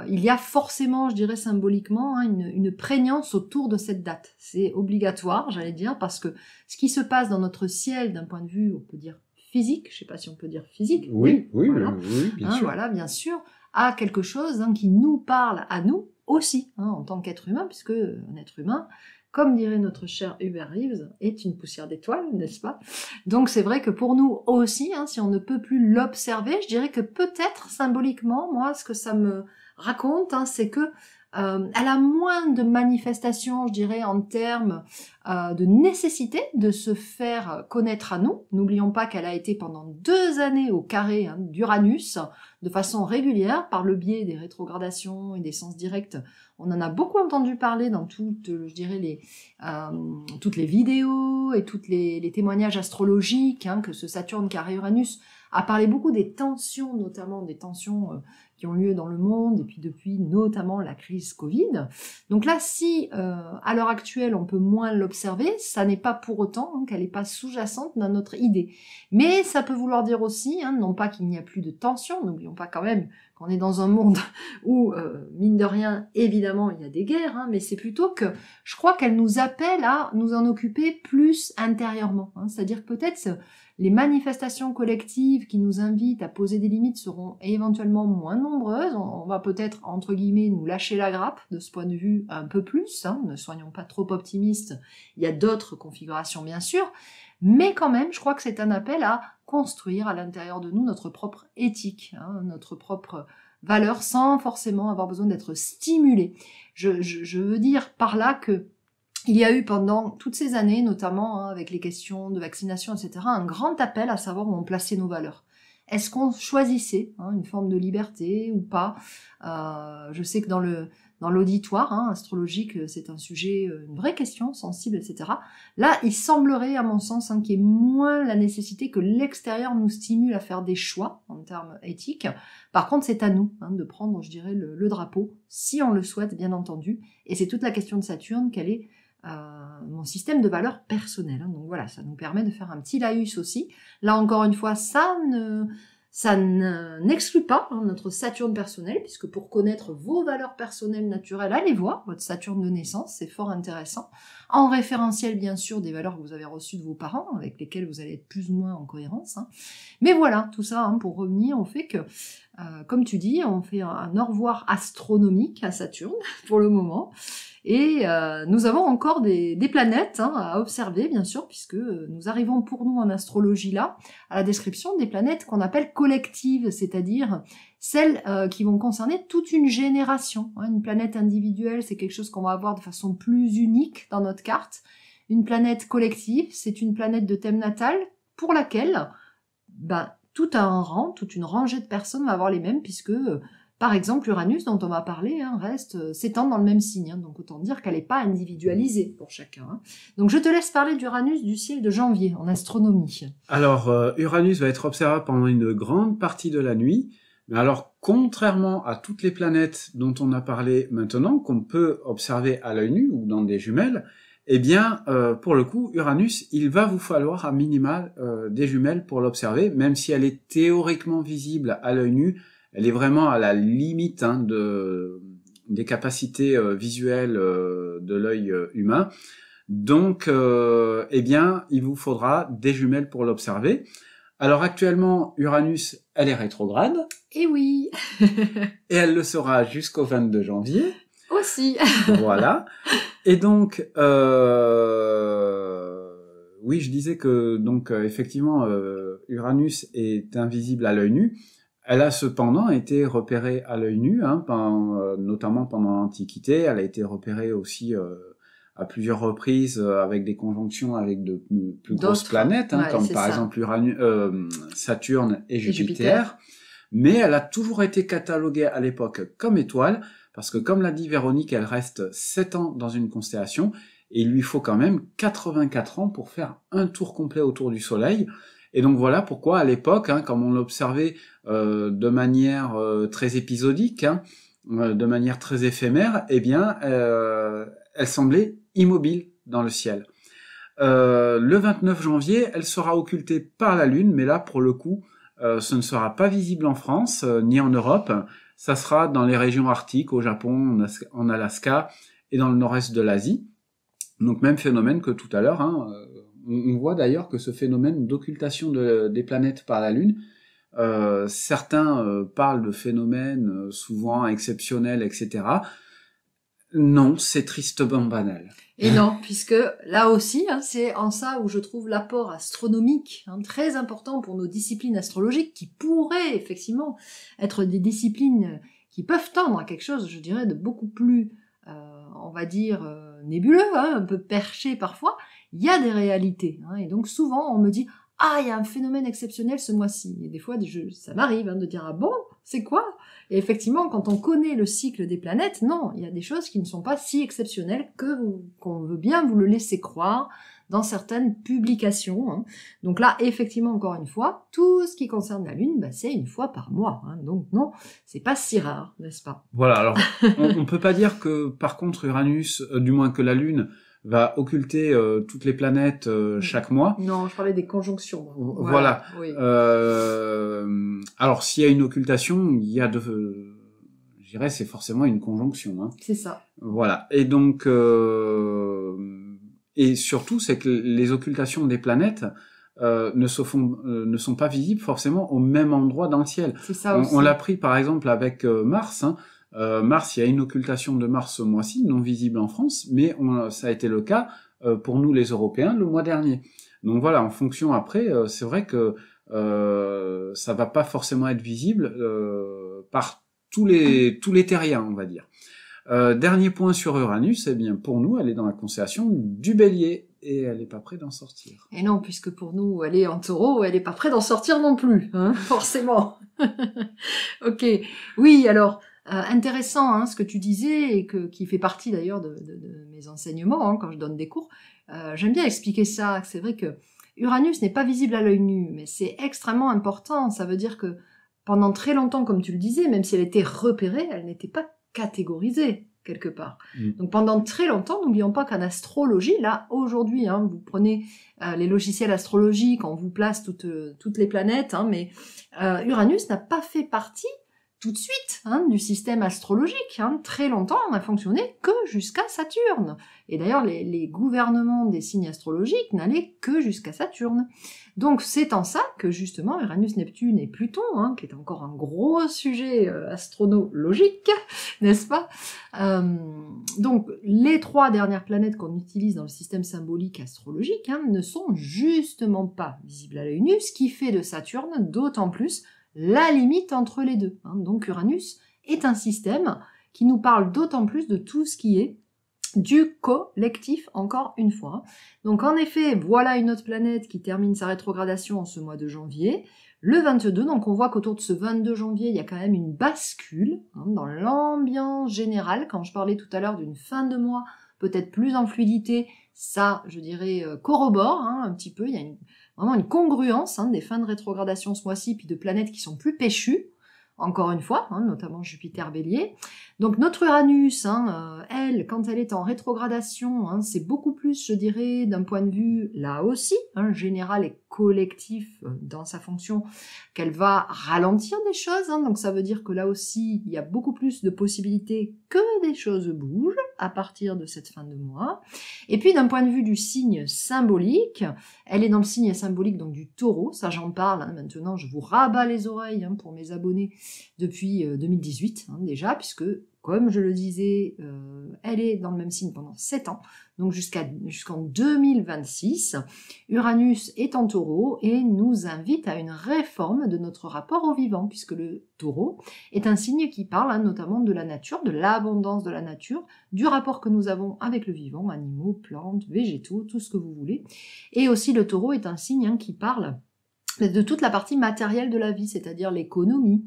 il y a forcément, je dirais symboliquement, hein, une prégnance autour de cette date. C'est obligatoire, j'allais dire, parce que ce qui se passe dans notre ciel, d'un point de vue, on peut dire physique, je ne sais pas si on peut dire physique. Oui, voilà, bien hein, sûr. Voilà, bien sûr, a quelque chose hein, qui nous parle à nous aussi, hein, en tant qu'être humain, puisque un être humain, comme dirait notre cher Hubert Reeves, est une poussière d'étoiles, n'est-ce pas? Donc c'est vrai que pour nous aussi, hein, si on ne peut plus l'observer, je dirais que peut-être symboliquement, moi, ce que ça me raconte, hein, c'est que elle a moins de manifestations, je dirais, en termes de nécessité de se faire connaître à nous. N'oublions pas qu'elle a été pendant 2 années au carré hein, d'Uranus, de façon régulière, par le biais des rétrogradations et des sens directs. On en a beaucoup entendu parler dans toutes, je dirais, toutes les vidéos et tous les témoignages astrologiques, hein, que ce Saturne carré Uranus a parlé beaucoup des tensions, notamment des tensions qui ont lieu dans le monde, et puis depuis notamment la crise Covid. Donc là, si à l'heure actuelle on peut moins l'observer, ça n'est pas pour autant hein, qu'elle n'est pas sous-jacente dans notre idée. Mais ça peut vouloir dire aussi, hein, non pas qu'il n'y a plus de tension, n'oublions pas quand même qu'on est dans un monde où, mine de rien, évidemment, il y a des guerres, hein, mais c'est plutôt que je crois qu'elle nous appelle à nous en occuper plus intérieurement. Hein, c'est-à-dire que peut-être les manifestations collectives qui nous invitent à poser des limites seront éventuellement moins nombreuses. On va peut-être, entre guillemets, nous lâcher la grappe de ce point de vue un peu plus. Hein, ne soyons pas trop optimistes. Il y a d'autres configurations, bien sûr. Mais quand même, je crois que c'est un appel à construire à l'intérieur de nous notre propre éthique, hein, notre propre valeur, sans forcément avoir besoin d'être stimulé. Je veux dire par là que il y a eu pendant toutes ces années, notamment hein, avec les questions de vaccination, etc., un grand appel à savoir où on plaçait nos valeurs. Est-ce qu'on choisissait hein, une forme de liberté ou pas? Je sais que dans l'auditoire hein, astrologique, c'est un sujet, une vraie question, sensible, etc. Là, il semblerait, à mon sens, hein, qu'il y ait moins la nécessité que l'extérieur nous stimule à faire des choix en termes éthiques. Par contre, c'est à nous hein, de prendre, je dirais, le drapeau, si on le souhaite, bien entendu. Et c'est toute la question de Saturne, quelle est mon système de valeurs personnelles. Hein. Donc voilà, ça nous permet de faire un petit laïus aussi. Là encore une fois, ça Ça n'exclut pas notre Saturne personnel, puisque pour connaître vos valeurs personnelles naturelles, allez voir votre Saturne de naissance, c'est fort intéressant. En référentiel, bien sûr, des valeurs que vous avez reçues de vos parents, avec lesquelles vous allez être plus ou moins en cohérence. Mais voilà, tout ça, pour revenir au fait que, comme tu dis, on fait un au revoir astronomique à Saturne, pour le moment. Et nous avons encore des planètes à observer, bien sûr, puisque nous arrivons pour nous en astrologie là, à la description des planètes qu'on appelle collectives, c'est-à-dire celles qui vont concerner toute une génération. Une planète individuelle, c'est quelque chose qu'on va avoir de façon plus unique dans notre carte. Une planète collective, c'est une planète de thème natal pour laquelle tout un rang, toute une rangée de personnes va avoir les mêmes, puisque... Par exemple, Uranus, dont on va parler, s'étend dans le même signe. Donc autant dire qu'elle n'est pas individualisée pour chacun. Donc je te laisse parler d'Uranus du ciel de janvier, en astronomie. Alors, Uranus va être observable pendant une grande partie de la nuit. Mais alors, contrairement à toutes les planètes dont on a parlé maintenant, qu'on peut observer à l'œil nu ou dans des jumelles, eh bien, pour le coup, Uranus, il va vous falloir à minima des jumelles pour l'observer, même si elle est théoriquement visible à l'œil nu. Elle est vraiment à la limite des capacités visuelles de l'œil humain. Donc, eh bien, il vous faudra des jumelles pour l'observer. Alors actuellement, Uranus, elle est rétrograde. Eh oui. Et elle le sera jusqu'au 22 janvier. Aussi. Voilà. Et donc, oui, je disais que donc effectivement, Uranus est invisible à l'œil nu. Elle a cependant été repérée à l'œil nu, notamment pendant l'Antiquité. Elle a été repérée aussi à plusieurs reprises avec des conjonctions avec de plus grosses planètes, comme par exemple Saturne et Jupiter. Mais elle a toujours été cataloguée à l'époque comme étoile, parce que comme l'a dit Véronique, elle reste 7 ans dans une constellation, et il lui faut quand même 84 ans pour faire un tour complet autour du Soleil. Et donc voilà pourquoi à l'époque, comme on l'observait de manière très épisodique, de manière très éphémère, eh bien, elle semblait immobile dans le ciel. Le 29 janvier, elle sera occultée par la Lune, mais là, pour le coup, ce ne sera pas visible en France, ni en Europe. Ça sera dans les régions arctiques, au Japon, en Alaska et dans le nord-est de l'Asie. Donc même phénomène que tout à l'heure, on voit d'ailleurs que ce phénomène d'occultation des planètes par la Lune, certains parlent de phénomènes souvent exceptionnels, etc. Non, c'est tristement banal. Et non, puisque là aussi, c'est en ça où je trouve l'apport astronomique très important pour nos disciplines astrologiques, qui pourraient effectivement être des disciplines qui peuvent tendre à quelque chose, je dirais, de beaucoup plus, on va dire, nébuleux, un peu perché parfois. Il y a des réalités, et donc souvent on me dit « Ah, il y a un phénomène exceptionnel ce mois-ci ». Et des fois, ça m'arrive de dire « Ah bon, c'est quoi ?» Et effectivement, quand on connaît le cycle des planètes, non, il y a des choses qui ne sont pas si exceptionnelles qu'on veut bien vous le laisser croire dans certaines publications. Donc là, effectivement, encore une fois, tout ce qui concerne la Lune, c'est une fois par mois. Donc non, c'est pas si rare, n'est-ce pas? Voilà, alors on peut pas dire que par contre Uranus, du moins que la Lune, va occulter toutes les planètes chaque mois. Non, je parlais des conjonctions. Voilà. Oui. Alors, s'il y a une occultation, il y a je dirais, c'est forcément une conjonction. C'est ça. Voilà. Et donc, et surtout, c'est que les occultations des planètes ne sont pas visibles forcément au même endroit dans le ciel. C'est ça aussi. On l'a pris par exemple avec Mars. Mars, il y a une occultation de Mars ce mois-ci, non visible en France, mais ça a été le cas pour nous les Européens le mois dernier. Donc voilà, en fonction après, c'est vrai que ça va pas forcément être visible par tous les terriens, on va dire. Dernier point sur Uranus, eh bien pour nous, elle est dans la constellation du Bélier et elle est pas près d'en sortir. Et non, puisque pour nous, elle est en Taureau, elle est pas près d'en sortir non plus, forcément. Ok, oui, alors. Intéressant ce que tu disais et qui fait partie d'ailleurs de mes enseignements quand je donne des cours. J'aime bien expliquer ça. C'est vrai que Uranus n'est pas visible à l'œil nu, mais c'est extrêmement important. Ça veut dire que pendant très longtemps, comme tu le disais, même si elle était repérée, elle n'était pas catégorisée. quelque part. Donc pendant très longtemps, n'oublions pas qu'en astrologie, là, aujourd'hui, vous prenez les logiciels astrologiques, on vous place toutes les planètes, mais Uranus n'a pas fait partie tout de suite du système astrologique. Très longtemps, on n'a fonctionné que jusqu'à Saturne. Et d'ailleurs, les gouvernements des signes astrologiques n'allaient que jusqu'à Saturne. Donc c'est en ça que justement Uranus, Neptune et Pluton, qui est encore un gros sujet astronologique, n'est-ce pas, donc les 3 dernières planètes qu'on utilise dans le système symbolique astrologique ne sont justement pas visibles à l'œil nu, ce qui fait de Saturne d'autant plus la limite entre les deux. Donc Uranus est un système qui nous parle d'autant plus de tout ce qui est du collectif, encore une fois. Donc en effet, voilà une autre planète qui termine sa rétrogradation en ce mois de janvier, le 22, donc on voit qu'autour de ce 22 janvier, il y a quand même une bascule dans l'ambiance générale. Quand je parlais tout à l'heure d'une fin de mois peut-être plus en fluidité, ça, je dirais, corrobore un petit peu. Il y a vraiment une congruence des fins de rétrogradation ce mois-ci, puis de planètes qui sont plus péchues, encore une fois, notamment Jupiter Bélier. Donc notre Uranus, elle, quand elle est en rétrogradation, c'est beaucoup plus, je dirais, d'un point de vue, là aussi, général et collectif dans sa fonction, qu'elle va ralentir des choses. Donc ça veut dire que là aussi, il y a beaucoup plus de possibilités que des choses bougent à partir de cette fin de mois. Et puis d'un point de vue du signe symbolique, elle est dans le signe symbolique donc du Taureau, ça j'en parle, maintenant je vous rabats les oreilles pour mes abonnés depuis 2018 déjà, puisque comme je le disais, elle est dans le même signe pendant 7 ans, donc jusqu'en 2026. Uranus est en Taureau et nous invite à une réforme de notre rapport au vivant, puisque le Taureau est un signe qui parle notamment de la nature, de l'abondance de la nature, du rapport que nous avons avec le vivant, animaux, plantes, végétaux, tout ce que vous voulez. Et aussi le Taureau est un signe qui parle de toute la partie matérielle de la vie, c'est-à-dire l'économie,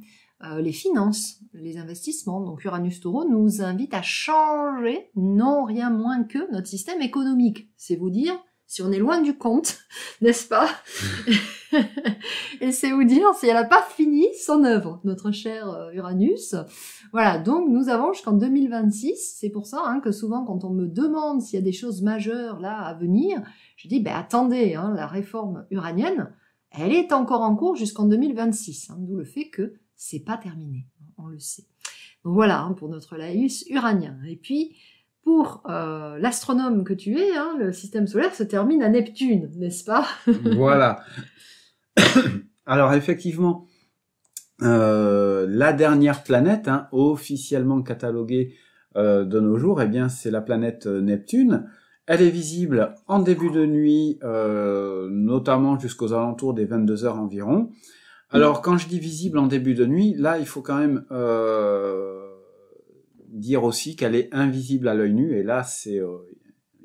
les finances, les investissements. Donc Uranus Taureau nous invite à changer, non rien moins que notre système économique. C'est vous dire si on est loin du compte, n'est-ce pas? Et c'est vous dire si elle n'a pas fini son œuvre, notre cher Uranus. Voilà, donc nous avons jusqu'en 2026, c'est pour ça que souvent quand on me demande s'il y a des choses majeures là à venir, je dis attendez, la réforme uranienne, elle est encore en cours jusqu'en 2026, d'où le fait que c'est pas terminé, on le sait. Donc voilà pour notre laïus uranien. Et puis pour l'astronome que tu es, le système solaire se termine à Neptune, n'est-ce pas? Voilà. Alors effectivement, la dernière planète officiellement cataloguée de nos jours, c'est la planète Neptune. Elle est visible en début de nuit, notamment jusqu'aux alentours des 22 heures environ. Alors, quand je dis visible en début de nuit, là, il faut quand même dire aussi qu'elle est invisible à l'œil nu. Et là, il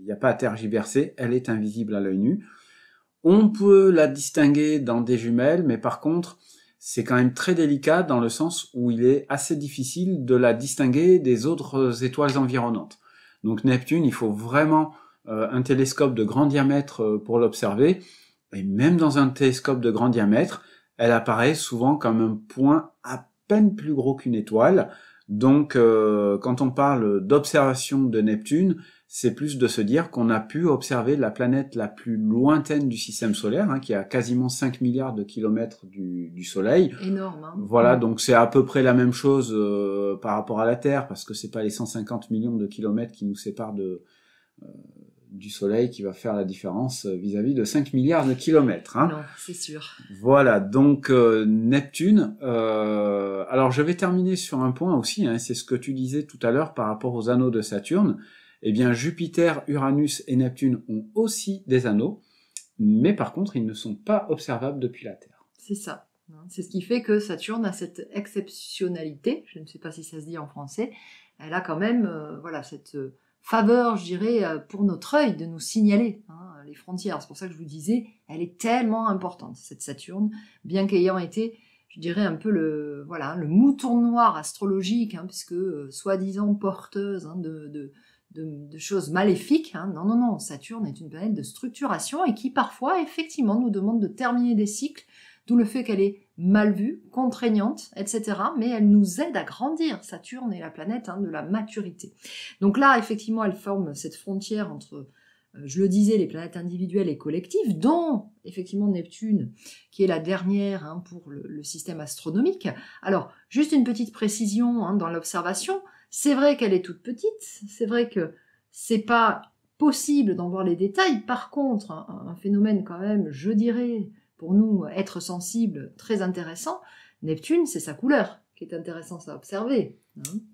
n'y a pas à tergiverser, elle est invisible à l'œil nu. On peut la distinguer dans des jumelles, mais par contre, c'est quand même très délicat dans le sens où il est assez difficile de la distinguer des autres étoiles environnantes. Donc Neptune, il faut vraiment un télescope de grand diamètre pour l'observer. Et même dans un télescope de grand diamètre, elle apparaît souvent comme un point à peine plus gros qu'une étoile. Donc, quand on parle d'observation de Neptune, c'est plus de se dire qu'on a pu observer la planète la plus lointaine du système solaire, qui a quasiment 5 milliards de kilomètres du Soleil. Énorme. Voilà, donc c'est à peu près la même chose par rapport à la Terre, parce que c'est pas les 150 millions de kilomètres qui nous séparent du Soleil qui va faire la différence vis-à-vis de 5 milliards de kilomètres. Non, c'est sûr. Voilà, donc Neptune. Alors je vais terminer sur un point aussi, c'est ce que tu disais tout à l'heure par rapport aux anneaux de Saturne. Eh bien Jupiter, Uranus et Neptune ont aussi des anneaux, mais par contre ils ne sont pas observables depuis la Terre. C'est ça. C'est ce qui fait que Saturne a cette exceptionnalité, je ne sais pas si ça se dit en français, elle a quand même cette faveur, je dirais, pour notre œil de nous signaler les frontières. C'est pour ça que je vous disais, elle est tellement importante, cette Saturne, bien qu'ayant été, je dirais, un peu le mouton noir astrologique, puisque soi-disant porteuse de choses maléfiques. Non, Saturne est une planète de structuration et qui parfois, effectivement, nous demande de terminer des cycles, d'où le fait qu'elle est mal vue, contraignante, etc. Mais elle nous aide à grandir. Saturne est la planète de la maturité. Donc là, effectivement, elle forme cette frontière entre, je le disais, les planètes individuelles et collectives, dont, effectivement, Neptune, qui est la dernière pour le système astronomique. Alors, juste une petite précision dans l'observation. C'est vrai qu'elle est toute petite. C'est vrai que c'est pas possible d'en voir les détails. Par contre, un phénomène quand même, je dirais, pour nous, être sensible, très intéressant, Neptune, c'est sa couleur qui est intéressante à observer.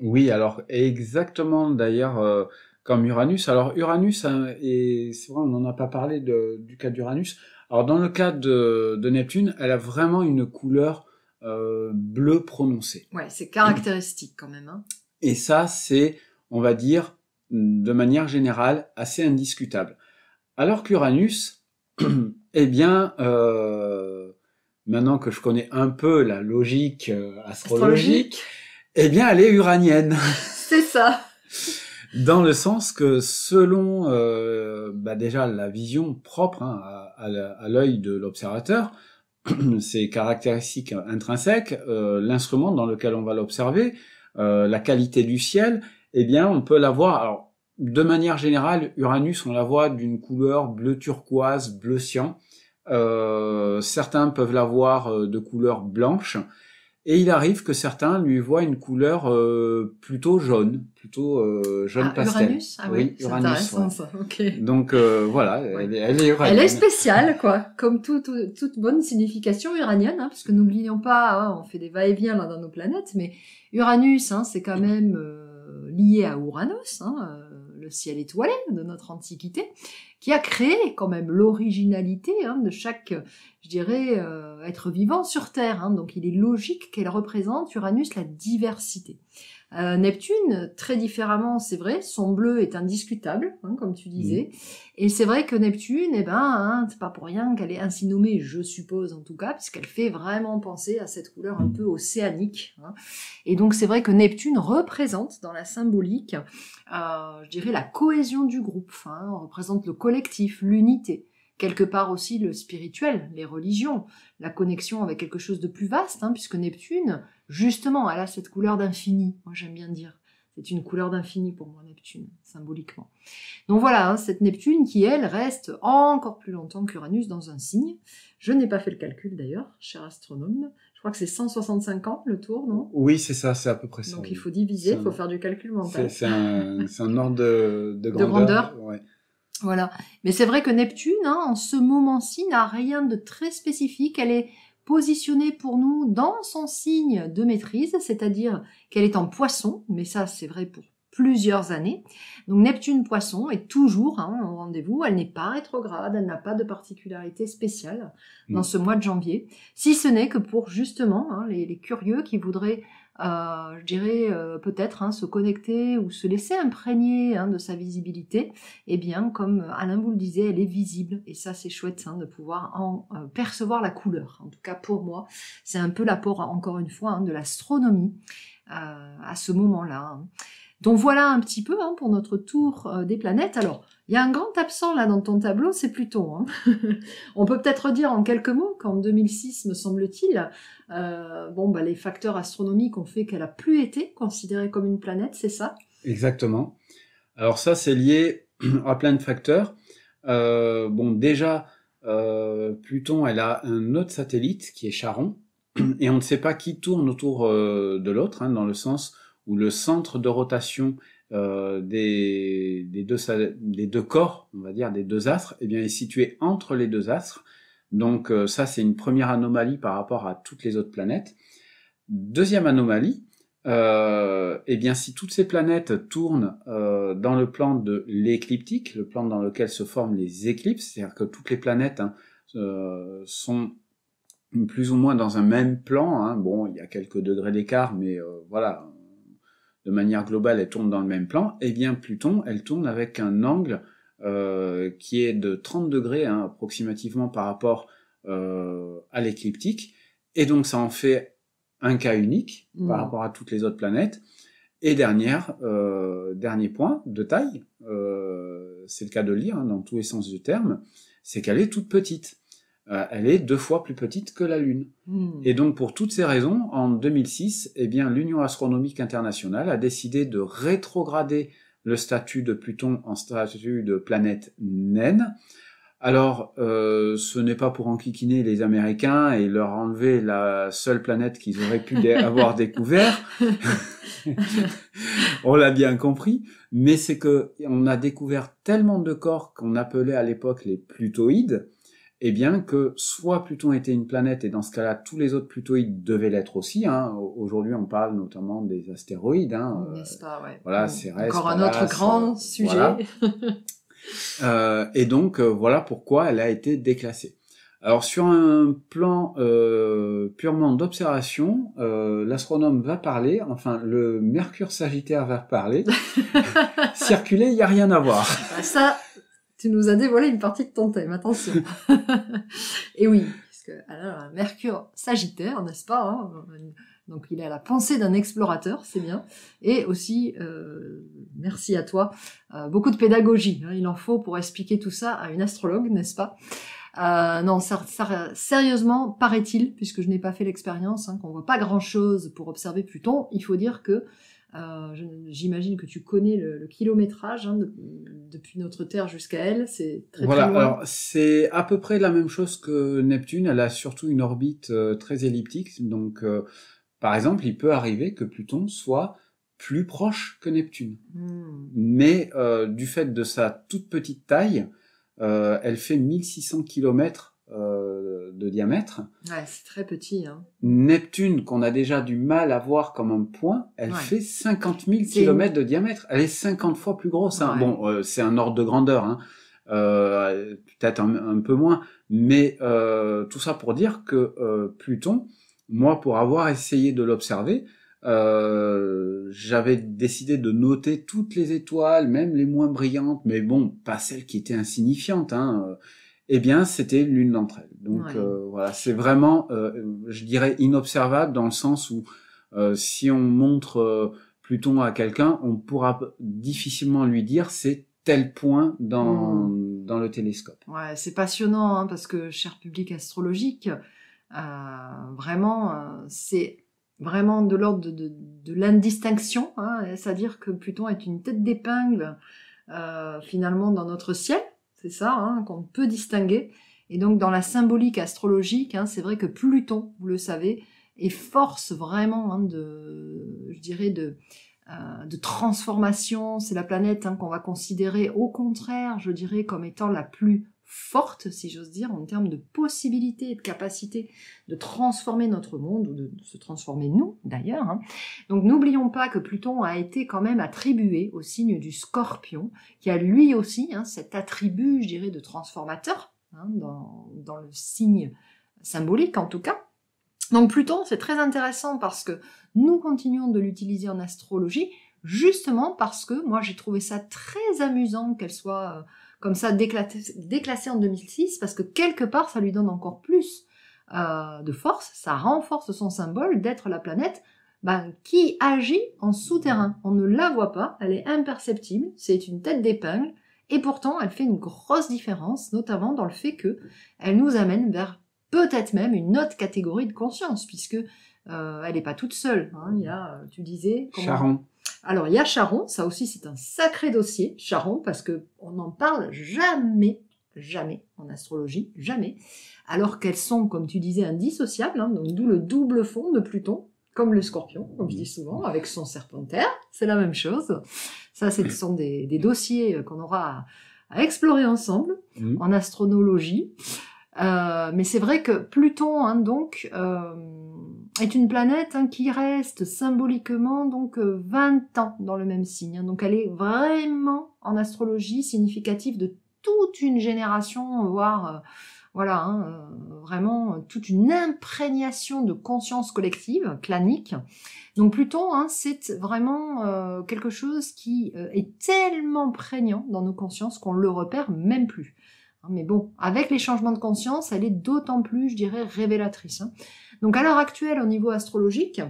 Oui, alors exactement d'ailleurs comme Uranus. Alors Uranus, et c'est vrai, on n'en a pas parlé du cas d'Uranus. Alors dans le cas de Neptune, elle a vraiment une couleur bleu prononcée. Ouais, c'est caractéristique quand même. Et ça, c'est, on va dire, de manière générale, assez indiscutable. Alors qu'Uranus, eh bien, maintenant que je connais un peu la logique astrologique, eh bien, elle est uranienne. C'est ça. Dans le sens que selon déjà la vision propre à l'œil de l'observateur, ses caractéristiques intrinsèques, l'instrument dans lequel on va l'observer, la qualité du ciel, eh bien, on peut la voir. Alors, de manière générale, Uranus, on la voit d'une couleur bleu turquoise, bleu cyan. Certains peuvent la voir de couleur blanche. Et il arrive que certains lui voient une couleur plutôt jaune pastel. Uranus, oui, c'est Uranus, intéressant ça. Okay. Donc voilà, ouais. elle est uranienne. Elle est spéciale, quoi, comme toute bonne signification uranienne, parce que n'oublions pas, on fait des va-et-vient là dans nos planètes, mais Uranus, c'est quand même lié à Ouranos, le ciel étoilé de notre antiquité, qui a créé quand même l'originalité de chaque, je dirais, être vivant sur Terre. Donc il est logique qu'elle représente, Uranus, la diversité. Neptune, très différemment, c'est vrai, son bleu est indiscutable, comme tu disais, et c'est vrai que Neptune, c'est pas pour rien qu'elle est ainsi nommée, je suppose en tout cas, puisqu'elle fait vraiment penser à cette couleur un peu océanique. Et donc c'est vrai que Neptune représente dans la symbolique, je dirais, la cohésion du groupe, représente le collectif, l'unité, quelque part aussi le spirituel, les religions, la connexion avec quelque chose de plus vaste, puisque Neptune, justement, elle a cette couleur d'infini. Moi, j'aime bien dire, c'est une couleur d'infini pour moi, Neptune, symboliquement. Donc voilà, cette Neptune qui, elle, reste encore plus longtemps qu'Uranus dans un signe. Je n'ai pas fait le calcul d'ailleurs, cher astronome. Je crois que c'est 165 ans le tour, non? Oui, c'est ça, c'est à peu près ça. Donc il faut diviser, il faut faire du calcul mental. C'est un ordre de grandeur. Ouais. Voilà. Mais c'est vrai que Neptune, en ce moment-ci, n'a rien de très spécifique. Elle est positionnée pour nous dans son signe de maîtrise, c'est-à-dire qu'elle est en Poisson, mais ça c'est vrai pour plusieurs années. Donc Neptune Poisson est toujours au rendez-vous, elle n'est pas rétrograde, elle n'a pas de particularité spéciale dans ce mois de janvier, si ce n'est que pour justement les curieux qui voudraient je dirais peut-être se connecter ou se laisser imprégner de sa visibilité, eh bien comme Alain vous le disait, elle est visible et ça c'est chouette de pouvoir en percevoir la couleur. En tout cas pour moi, c'est un peu l'apport encore une fois de l'astronomie à ce moment-là. Donc voilà un petit peu pour notre tour des planètes. Alors, il y a un grand absent là dans ton tableau, c'est Pluton. On peut peut-être dire en quelques mots qu'en 2006, me semble-t-il, les facteurs astronomiques ont fait qu'elle a plus été considérée comme une planète, c'est ça? Exactement. Alors ça, c'est lié à plein de facteurs. Déjà, Pluton, elle a un autre satellite qui est Charon, et on ne sait pas qui tourne autour de l'autre, dans le sens où le centre de rotation des deux corps, on va dire, des deux astres, eh bien, est situé entre les deux astres. Donc ça, c'est une première anomalie par rapport à toutes les autres planètes. Deuxième anomalie, si toutes ces planètes tournent dans le plan de l'écliptique, le plan dans lequel se forment les éclipses, c'est-à-dire que toutes les planètes sont plus ou moins dans un même plan. Il y a quelques degrés d'écart, mais voilà, de manière globale, elles tournent dans le même plan. Eh bien, Pluton, elle tourne avec un angle qui est de 30 degrés approximativement par rapport à l'écliptique. Et donc, ça en fait un cas unique par rapport à toutes les autres planètes. Et dernier point de taille, c'est le cas de le lire dans tous les sens du terme, c'est qu'elle est toute petite. elle est 2 fois plus petite que la Lune. Et donc, pour toutes ces raisons, en 2006, eh bien, l'Union astronomique internationale a décidé de rétrograder le statut de Pluton en statut de planète naine. Alors, ce n'est pas pour enquiquiner les Américains et leur enlever la seule planète qu'ils auraient pu avoir découvert. On l'a bien compris, mais c'est que on a découvert tellement de corps qu'on appelait à l'époque les plutoïdes, et bien que soit Pluton était une planète, et dans ce cas-là, tous les autres plutoïdes devaient l'être aussi. Hein. Aujourd'hui, on parle notamment des astéroïdes. Hein. N'est-ce pas, ouais. Voilà, Cérès, encore un Pallas, autre grand sujet. Voilà. Et donc, voilà pourquoi elle a été déclassée. Alors, sur un plan purement d'observation, l'astronome va parler, enfin, le Mercure Sagittaire va parler. Circuler, il n'y a rien à voir. Ça... Tu nous as dévoilé une partie de ton thème, attention. Et oui, parce que alors, Mercure Sagittaire, n'est-ce pas, hein, donc il a la pensée d'un explorateur, c'est bien. Et aussi, merci à toi, beaucoup de pédagogie. Hein, il en faut pour expliquer tout ça à une astrologue, n'est-ce pas? Non, sérieusement, paraît-il, puisque je n'ai pas fait l'expérience, hein, qu'on voit pas grand-chose pour observer Pluton, il faut dire que j'imagine que tu connais le kilométrage hein, depuis notre Terre jusqu'à elle, c'est très voilà, très loin. Alors c'est à peu près la même chose que Neptune, elle a surtout une orbite très elliptique, donc par exemple il peut arriver que Pluton soit plus proche que Neptune. Mais du fait de sa toute petite taille, elle fait 1600 km de diamètre. Ouais, c'est très petit. Hein. Neptune, qu'on a déjà du mal à voir comme un point, elle fait 50 000 km de diamètre. Elle est 50 fois plus grosse. Hein. Bon, c'est un ordre de grandeur, hein. Peut-être un peu moins. Mais tout ça pour dire que Pluton, moi, pour avoir essayé de l'observer, j'avais décidé de noter toutes les étoiles, même les moins brillantes, mais bon, pas celles qui étaient insignifiantes, hein. Eh bien, c'était l'une d'entre elles. Donc voilà, c'est vraiment, je dirais, inobservable dans le sens où si on montre Pluton à quelqu'un, on pourra difficilement lui dire c'est tel point dans le télescope. Ouais, c'est passionnant hein, parce que, cher public astrologique, vraiment, c'est vraiment de l'ordre de l'indistinction, hein, c'est-à-dire que Pluton est une tête d'épingle finalement dans notre ciel. C'est ça, hein, qu'on peut distinguer. Et donc, dans la symbolique astrologique, hein, c'est vrai que Pluton, vous le savez, est force vraiment hein, je dirais, de transformation. C'est la planète hein, qu'on va considérer, au contraire, je dirais, comme étant la plus forte, si j'ose dire, en termes de possibilités et de capacité de transformer notre monde, ou de se transformer nous, d'ailleurs. Hein. Donc n'oublions pas que Pluton a été quand même attribué au signe du Scorpion, qui a lui aussi hein, cet attribut, je dirais, de transformateur, hein, dans le signe symbolique en tout cas. Donc Pluton, c'est très intéressant parce que nous continuons de l'utiliser en astrologie, justement parce que moi j'ai trouvé ça très amusant qu'elle soit comme ça déclassée en 2006, parce que quelque part ça lui donne encore plus de force, ça renforce son symbole d'être la planète qui agit en souterrain. On ne la voit pas, elle est imperceptible, c'est une tête d'épingle, et pourtant elle fait une grosse différence, notamment dans le fait que elle nous amène vers peut-être même une autre catégorie de conscience, puisque elle n'est pas toute seule. Hein. Il y a, tu disais... Charon. Alors, il y a Charon, ça aussi c'est un sacré dossier, Charon, parce que on n'en parle jamais en astrologie, jamais, alors qu'elles sont, comme tu disais, indissociables, hein, donc d'où le double fond de Pluton, comme le Scorpion, comme je dis souvent, avec son serpentaire, c'est la même chose. Ça, ce sont des dossiers qu'on aura à explorer ensemble en astrologie. Mais c'est vrai que Pluton, hein, donc, est une planète hein, qui reste symboliquement donc 20 ans dans le même signe. Hein, donc elle est vraiment en astrologie significative de toute une génération, voire voilà, hein, vraiment toute une imprégnation de conscience collective, clanique. Donc Pluton, hein, c'est vraiment quelque chose qui est tellement prégnant dans nos consciences qu'on le repère même plus. Mais bon, avec les changements de conscience, elle est d'autant plus, je dirais, révélatrice. Hein. Donc à l'heure actuelle, au niveau astrologique,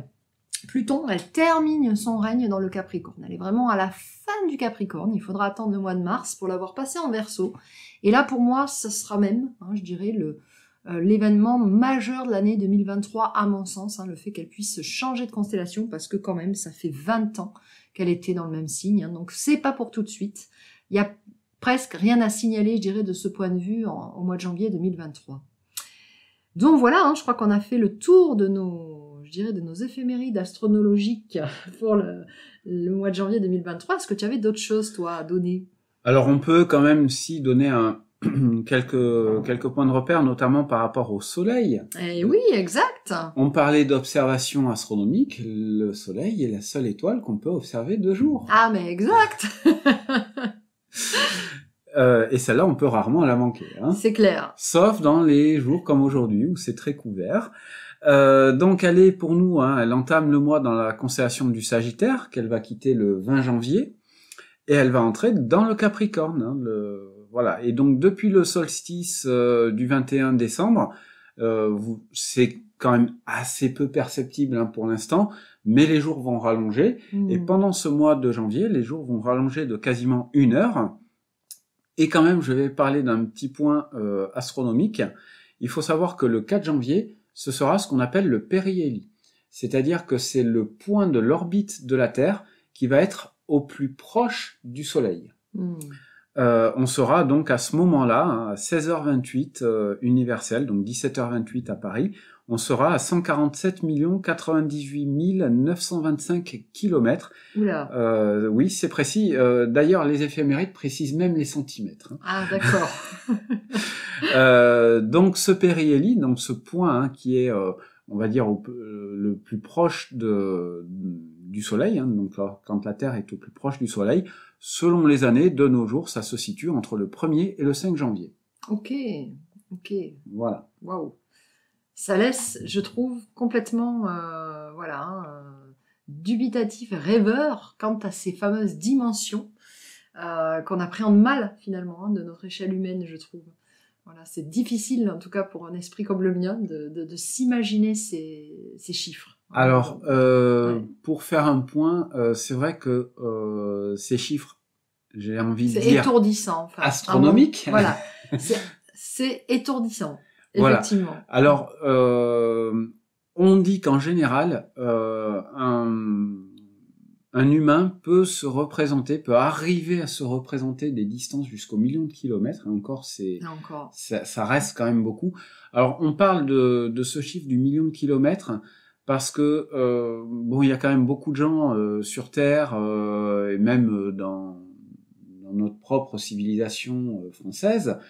Pluton, elle termine son règne dans le Capricorne. Elle est vraiment à la fin du Capricorne. Il faudra attendre le mois de mars pour l'avoir passé en Verseau. Et là, pour moi, ce sera même, hein, je dirais, l'événement majeur de l'année 2023 à mon sens, le fait qu'elle puisse changer de constellation parce que quand même ça fait 20 ans qu'elle était dans le même signe, donc c'est pas pour tout de suite. Il y a presque rien à signaler, je dirais, de ce point de vue au mois de janvier 2023. Donc voilà, je crois qu'on a fait le tour de nos éphémérides astronologiques pour le mois de janvier 2023. Est-ce que tu avais d'autres choses, toi, à donner? Alors on peut quand même si donner quelques points de repère, notamment par rapport au Soleil. Eh oui, exact. On parlait d'observation astronomique. Le Soleil est la seule étoile qu'on peut observer de jour. Ah mais exact. Et celle-là, on peut rarement la manquer. C'est clair. Sauf dans les jours comme aujourd'hui, où c'est très couvert. Donc elle est pour nous, elle entame le mois dans la constellation du Sagittaire, qu'elle va quitter le 20 janvier, et elle va entrer dans le Capricorne. Voilà. Et donc depuis le solstice du 21 décembre, c'est quand même assez peu perceptible pour l'instant, mais les jours vont rallonger. Et pendant ce mois de janvier, les jours vont rallonger de quasiment 1 heure. Et quand même, je vais parler d'un petit point astronomique. Il faut savoir que le 4 janvier, ce sera ce qu'on appelle le périhélie. C'est-à-dire que c'est le point de l'orbite de la Terre qui va être au plus proche du Soleil. On sera donc à ce moment-là, à 16h28 universel, donc 17h28 à Paris, on sera à 147 98 925 km. Oula. Oui, c'est précis. D'ailleurs, les éphémérides précisent même les centimètres. Ah, d'accord. Donc, ce périhélie, donc ce point qui est, on va dire, le plus proche du Soleil, donc quand la Terre est au plus proche du Soleil, selon les années, de nos jours, ça se situe entre le 1er et le 5 janvier. Ok. Voilà. Waouh. Ça laisse, je trouve, complètement, dubitatif, rêveur quant à ces fameuses dimensions qu'on appréhende mal, finalement, de notre échelle humaine, je trouve. Voilà, c'est difficile, en tout cas pour un esprit comme le mien, de s'imaginer ces chiffres. Alors, pour faire un point, c'est vrai que ces chiffres, j'ai envie de dire... C'est étourdissant. Enfin, astronomiques. Voilà, c'est étourdissant. Effectivement. Voilà. Alors, on dit qu'en général, un humain peut arriver à se représenter des distances jusqu'au million de kilomètres. Et encore, ça reste quand même beaucoup. Alors, on parle de ce chiffre du million de kilomètres parce que il y a quand même beaucoup de gens sur Terre et même dans notre propre civilisation française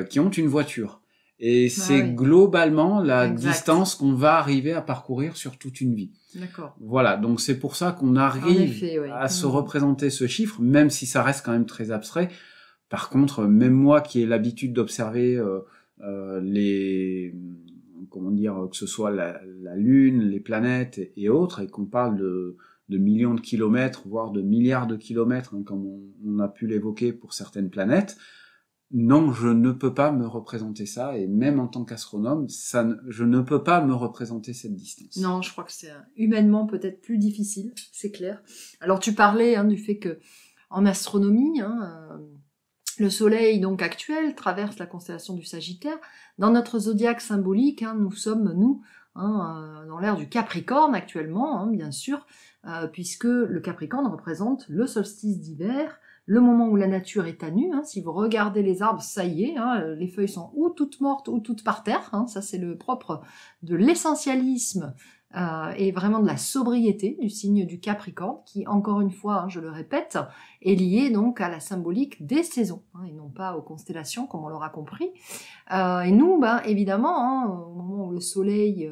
qui ont une voiture. Et c'est globalement la distance qu'on va arriver à parcourir sur toute une vie. D'accord. Voilà, donc c'est pour ça qu'on arrive à se représenter ce chiffre, même si ça reste quand même très abstrait. Par contre, même moi qui ai l'habitude d'observer que ce soit la Lune, les planètes et autres, et qu'on parle de millions de kilomètres, voire de milliards de kilomètres, comme on a pu l'évoquer pour certaines planètes, non, je ne peux pas me représenter ça, et même en tant qu'astronome, je ne peux pas me représenter cette distance. Non, je crois que c'est humainement peut-être plus difficile, c'est clair. Alors tu parlais du fait que en astronomie, le Soleil donc actuel traverse la constellation du Sagittaire. Dans notre zodiaque symbolique, nous sommes dans l'ère du Capricorne actuellement, bien sûr, puisque le Capricorne représente le solstice d'hiver, le moment où la nature est à nu. Si vous regardez les arbres, ça y est, les feuilles sont ou toutes mortes ou toutes par terre. Ça, c'est le propre de l'essentialisme et vraiment de la sobriété du signe du Capricorne, qui, encore une fois, je le répète, est lié donc à la symbolique des saisons, et non pas aux constellations, comme on l'aura compris. Et nous, évidemment, au moment où le Soleil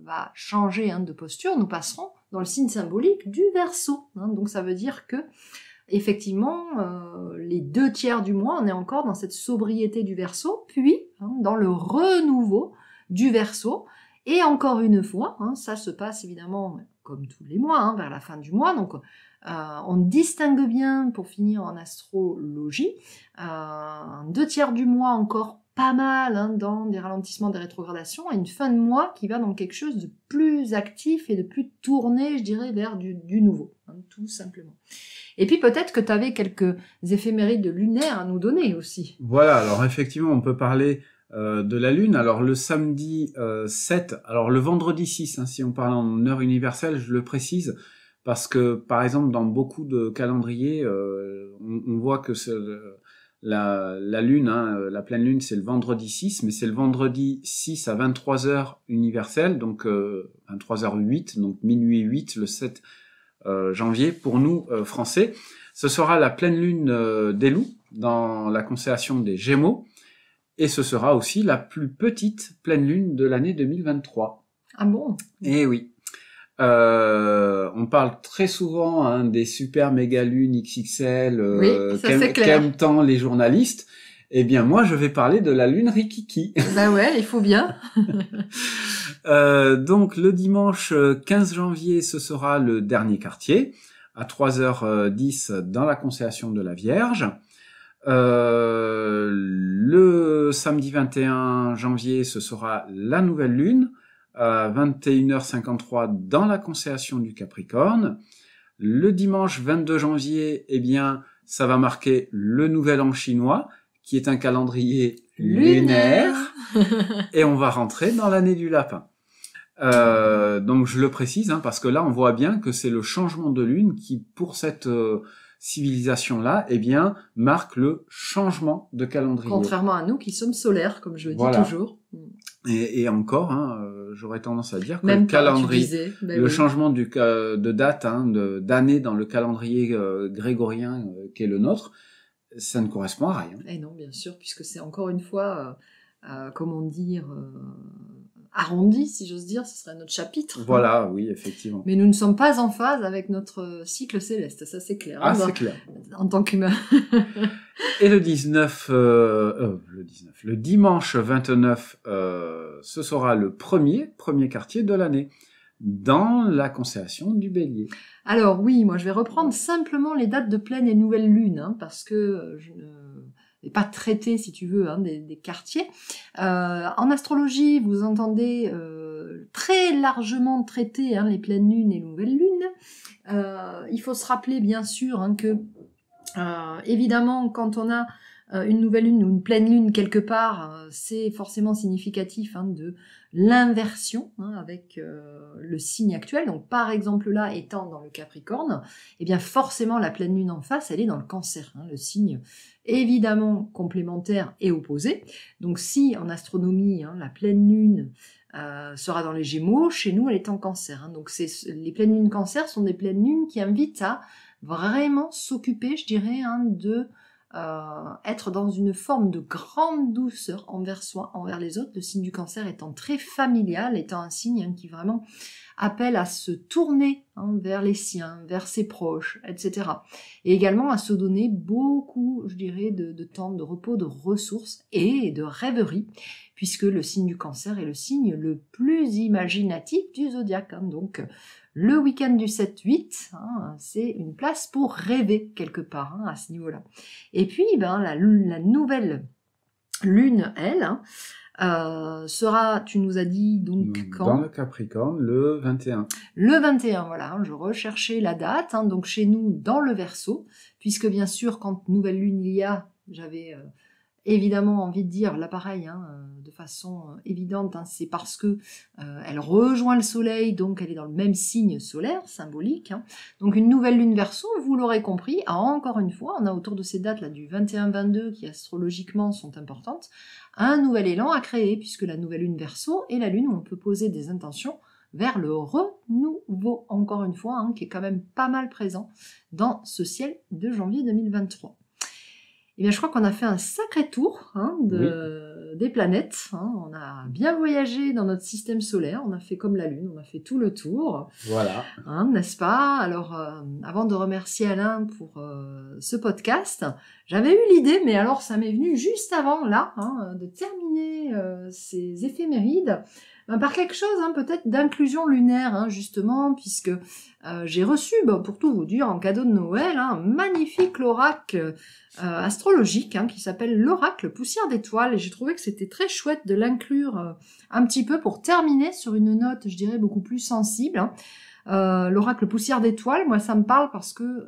va changer de posture, nous passerons dans le signe symbolique du Verseau. Donc ça veut dire que effectivement, les 2 tiers du mois, on est encore dans cette sobriété du Verseau, puis dans le renouveau du Verseau. Et encore une fois, ça se passe évidemment comme tous les mois, vers la fin du mois. Donc, on distingue bien, pour finir en astrologie, 2 tiers du mois encore pas mal dans des ralentissements, des rétrogradations, et une fin de mois qui va dans quelque chose de plus actif et de plus tourné, je dirais, vers du nouveau, tout simplement. Et puis peut-être que tu avais quelques éphémérides lunaires à nous donner aussi. Voilà, alors effectivement, on peut parler de la Lune. Alors le samedi 7, alors le vendredi 6, hein, si on parle en heure universelle, je le précise, parce que par exemple dans beaucoup de calendriers, on voit que la Lune, hein, la pleine Lune, c'est le vendredi 6, mais c'est le vendredi 6 à 23h universelle, donc 23h08, donc minuit 8, le 7 janvier, pour nous Français. Ce sera la pleine Lune des Loups, dans la constellation des Gémeaux, et ce sera aussi la plus petite pleine Lune de l'année 2023. Ah bon? Eh oui. On parle très souvent, hein, des super méga lunes XXL, Oui, ça, c'est clair. qu'aiment tant les journalistes. Eh bien, moi, je vais parler de la lune Rikiki. Bah ouais, il faut bien. Donc, le dimanche 15 janvier, ce sera le dernier quartier, à 3h10 dans la constellation de la Vierge. Le samedi 21 janvier, ce sera la nouvelle lune, à 21h53 dans la constellation du Capricorne. Le dimanche 22 janvier, eh bien, ça va marquer le nouvel an chinois, qui est un calendrier lunaire, et on va rentrer dans l'année du lapin. Donc je le précise, hein, parce que là on voit bien que c'est le changement de lune qui, pour cette civilisation-là, eh bien, marque le changement de calendrier. Contrairement à nous qui sommes solaires, comme je le dis toujours. Et encore, hein, j'aurais tendance à dire que même le calendrier, disais, le changement de date, hein, d'année dans le calendrier grégorien qui est le nôtre, ça ne correspond à rien. Et non, bien sûr, puisque c'est encore une fois, comment dire, arrondi, si j'ose dire, ce serait notre chapitre. Voilà, hein. Oui, effectivement. Mais nous ne sommes pas en phase avec notre cycle céleste, ça c'est clair. Ah, c'est clair. En tant qu'humain. Et le dimanche 29, ce sera le premier quartier de l'année, dans la constellation du Bélier. Alors oui, moi je vais reprendre simplement les dates de pleine et nouvelle lune, hein, parce que je ne vais pas traiter, si tu veux, hein, des quartiers. En astrologie, vous entendez très largement traiter, hein, les pleines lunes et les nouvelles lunes. Il faut se rappeler bien sûr, hein, que évidemment quand on a une nouvelle lune ou une pleine lune quelque part, c'est forcément significatif, hein, de l'inversion, hein, avec le signe actuel. Donc par exemple là, étant dans le Capricorne, eh bien forcément la pleine lune en face, elle est dans le Cancer, hein, le signe évidemment complémentaire et opposé. Donc si en astronomie, hein, la pleine lune sera dans les Gémeaux, chez nous elle est en Cancer, hein. Donc les pleines lunes Cancer sont des pleines lunes qui invitent à vraiment s'occuper, je dirais, hein, de être dans une forme de grande douceur envers soi, envers les autres, le signe du Cancer étant très familial, étant un signe, hein, qui vraiment appelle à se tourner, hein, vers les siens, vers ses proches, etc. Et également à se donner beaucoup, je dirais, de temps de repos, de ressources et de rêverie, puisque le signe du Cancer est le signe le plus imaginatif du zodiaque, hein. Donc le week-end du 7-8, hein, c'est une place pour rêver quelque part, hein, à ce niveau-là. Et puis, ben, la nouvelle lune, elle, hein, sera, tu nous as dit, donc quand ? Dans le Capricorne, le 21. Le 21, voilà, hein, je recherchais la date, hein, donc chez nous, dans le Verseau, puisque bien sûr, quand nouvelle lune il y a, j'avais évidemment envie de dire, là pareil, hein, de façon évidente, hein, c'est parce que elle rejoint le soleil, donc elle est dans le même signe solaire, symbolique, hein. Donc une nouvelle lune Verseau, vous l'aurez compris, encore une fois, on a autour de ces dates là du 21-22 qui astrologiquement sont importantes, un nouvel élan à créer, puisque la nouvelle lune Verseau est la lune où on peut poser des intentions vers le renouveau, encore une fois, hein, qui est quand même pas mal présent dans ce ciel de janvier 2023. Eh bien, je crois qu'on a fait un sacré tour, hein, des planètes, hein. On a bien voyagé dans notre système solaire, on a fait comme la Lune, on a fait tout le tour. Voilà. Hein, n'est-ce pas ? Alors, avant de remercier Alain pour ce podcast, j'avais eu l'idée, mais alors ça m'est venu juste avant, là, hein, de terminer ces éphémérides par quelque chose, hein, peut-être d'inclusion lunaire, hein, justement, puisque j'ai reçu, pour tout vous dire, en cadeau de Noël, hein, un magnifique oracle astrologique, hein, qui s'appelle l'oracle poussière d'étoiles, et j'ai trouvé que c'était très chouette de l'inclure un petit peu pour terminer sur une note, je dirais, beaucoup plus sensible, hein. L'oracle poussière d'étoiles, moi ça me parle parce que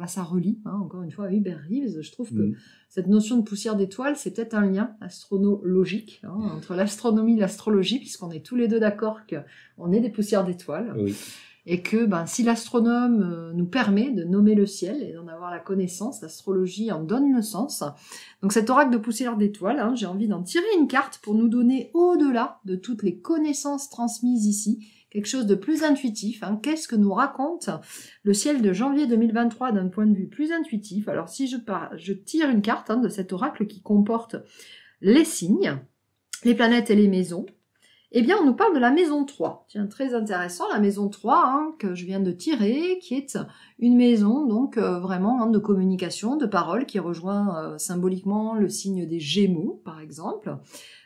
ça relie, hein, encore une fois, à Hubert Reeves. Je trouve que Mm. cette notion de poussière d'étoiles, c'est peut-être un lien astronologique hein, entre l'astronomie et l'astrologie, puisqu'on est tous les deux d'accord qu'on est des poussières d'étoiles. Oui. Et que si l'astronome nous permet de nommer le ciel et d'en avoir la connaissance, l'astrologie en donne le sens. Donc cet oracle de poussière d'étoiles, hein, j'ai envie d'en tirer une carte pour nous donner au-delà de toutes les connaissances transmises ici, quelque chose de plus intuitif. Hein. Qu'est-ce que nous raconte le ciel de janvier 2023 d'un point de vue plus intuitif? Alors si je tire une carte hein, de cet oracle qui comporte les signes, les planètes et les maisons, eh bien, on nous parle de la maison 3. Tiens, très intéressant, la maison 3 hein, que je viens de tirer, qui est une maison donc vraiment hein, de communication, de parole, qui rejoint symboliquement le signe des Gémeaux, par exemple.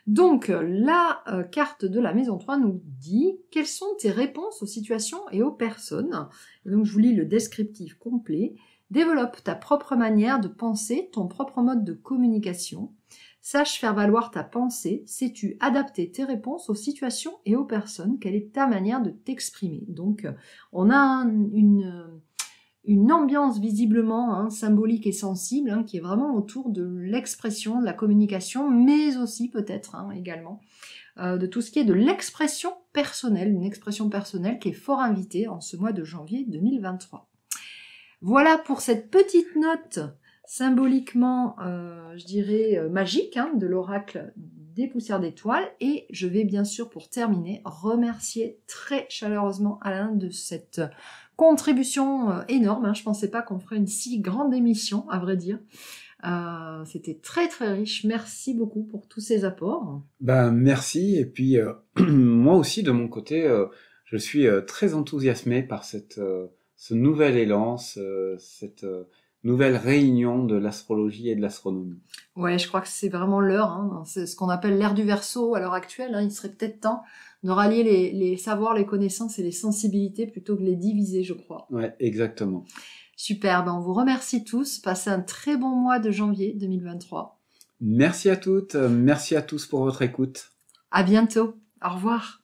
Donc, la carte de la maison 3 nous dit quelles sont tes réponses aux situations et aux personnes. Et donc, je vous lis le descriptif complet. Développe ta propre manière de penser, ton propre mode de communication. Sache faire valoir ta pensée, sais-tu adapter tes réponses aux situations et aux personnes, quelle est ta manière de t'exprimer. Donc on a une ambiance visiblement hein, symbolique et sensible hein, qui est vraiment autour de l'expression, de la communication, mais aussi peut-être hein, également de tout ce qui est de l'expression personnelle, une expression personnelle qui est fort invitée en ce mois de janvier 2023. Voilà pour cette petite note symboliquement, je dirais, magique hein, de l'oracle des poussières d'étoiles. Et je vais bien sûr, pour terminer, remercier très chaleureusement Alain de cette contribution énorme. Hein. Je ne pensais pas qu'on ferait une si grande émission, à vrai dire. C'était très très riche. Merci beaucoup pour tous ces apports. Merci. Et puis, moi aussi, de mon côté, je suis très enthousiasmé par ce nouvel élan, cette nouvelle réunion de l'astrologie et de l'astronomie. Ouais, je crois que c'est vraiment l'heure. Hein. C'est ce qu'on appelle l'ère du Verseau à l'heure actuelle. Hein. Il serait peut-être temps de rallier les savoirs, les connaissances et les sensibilités plutôt que de les diviser, je crois. Ouais, exactement. Super, on vous remercie tous. Passez un très bon mois de janvier 2023. Merci à toutes, merci à tous pour votre écoute. À bientôt. Au revoir.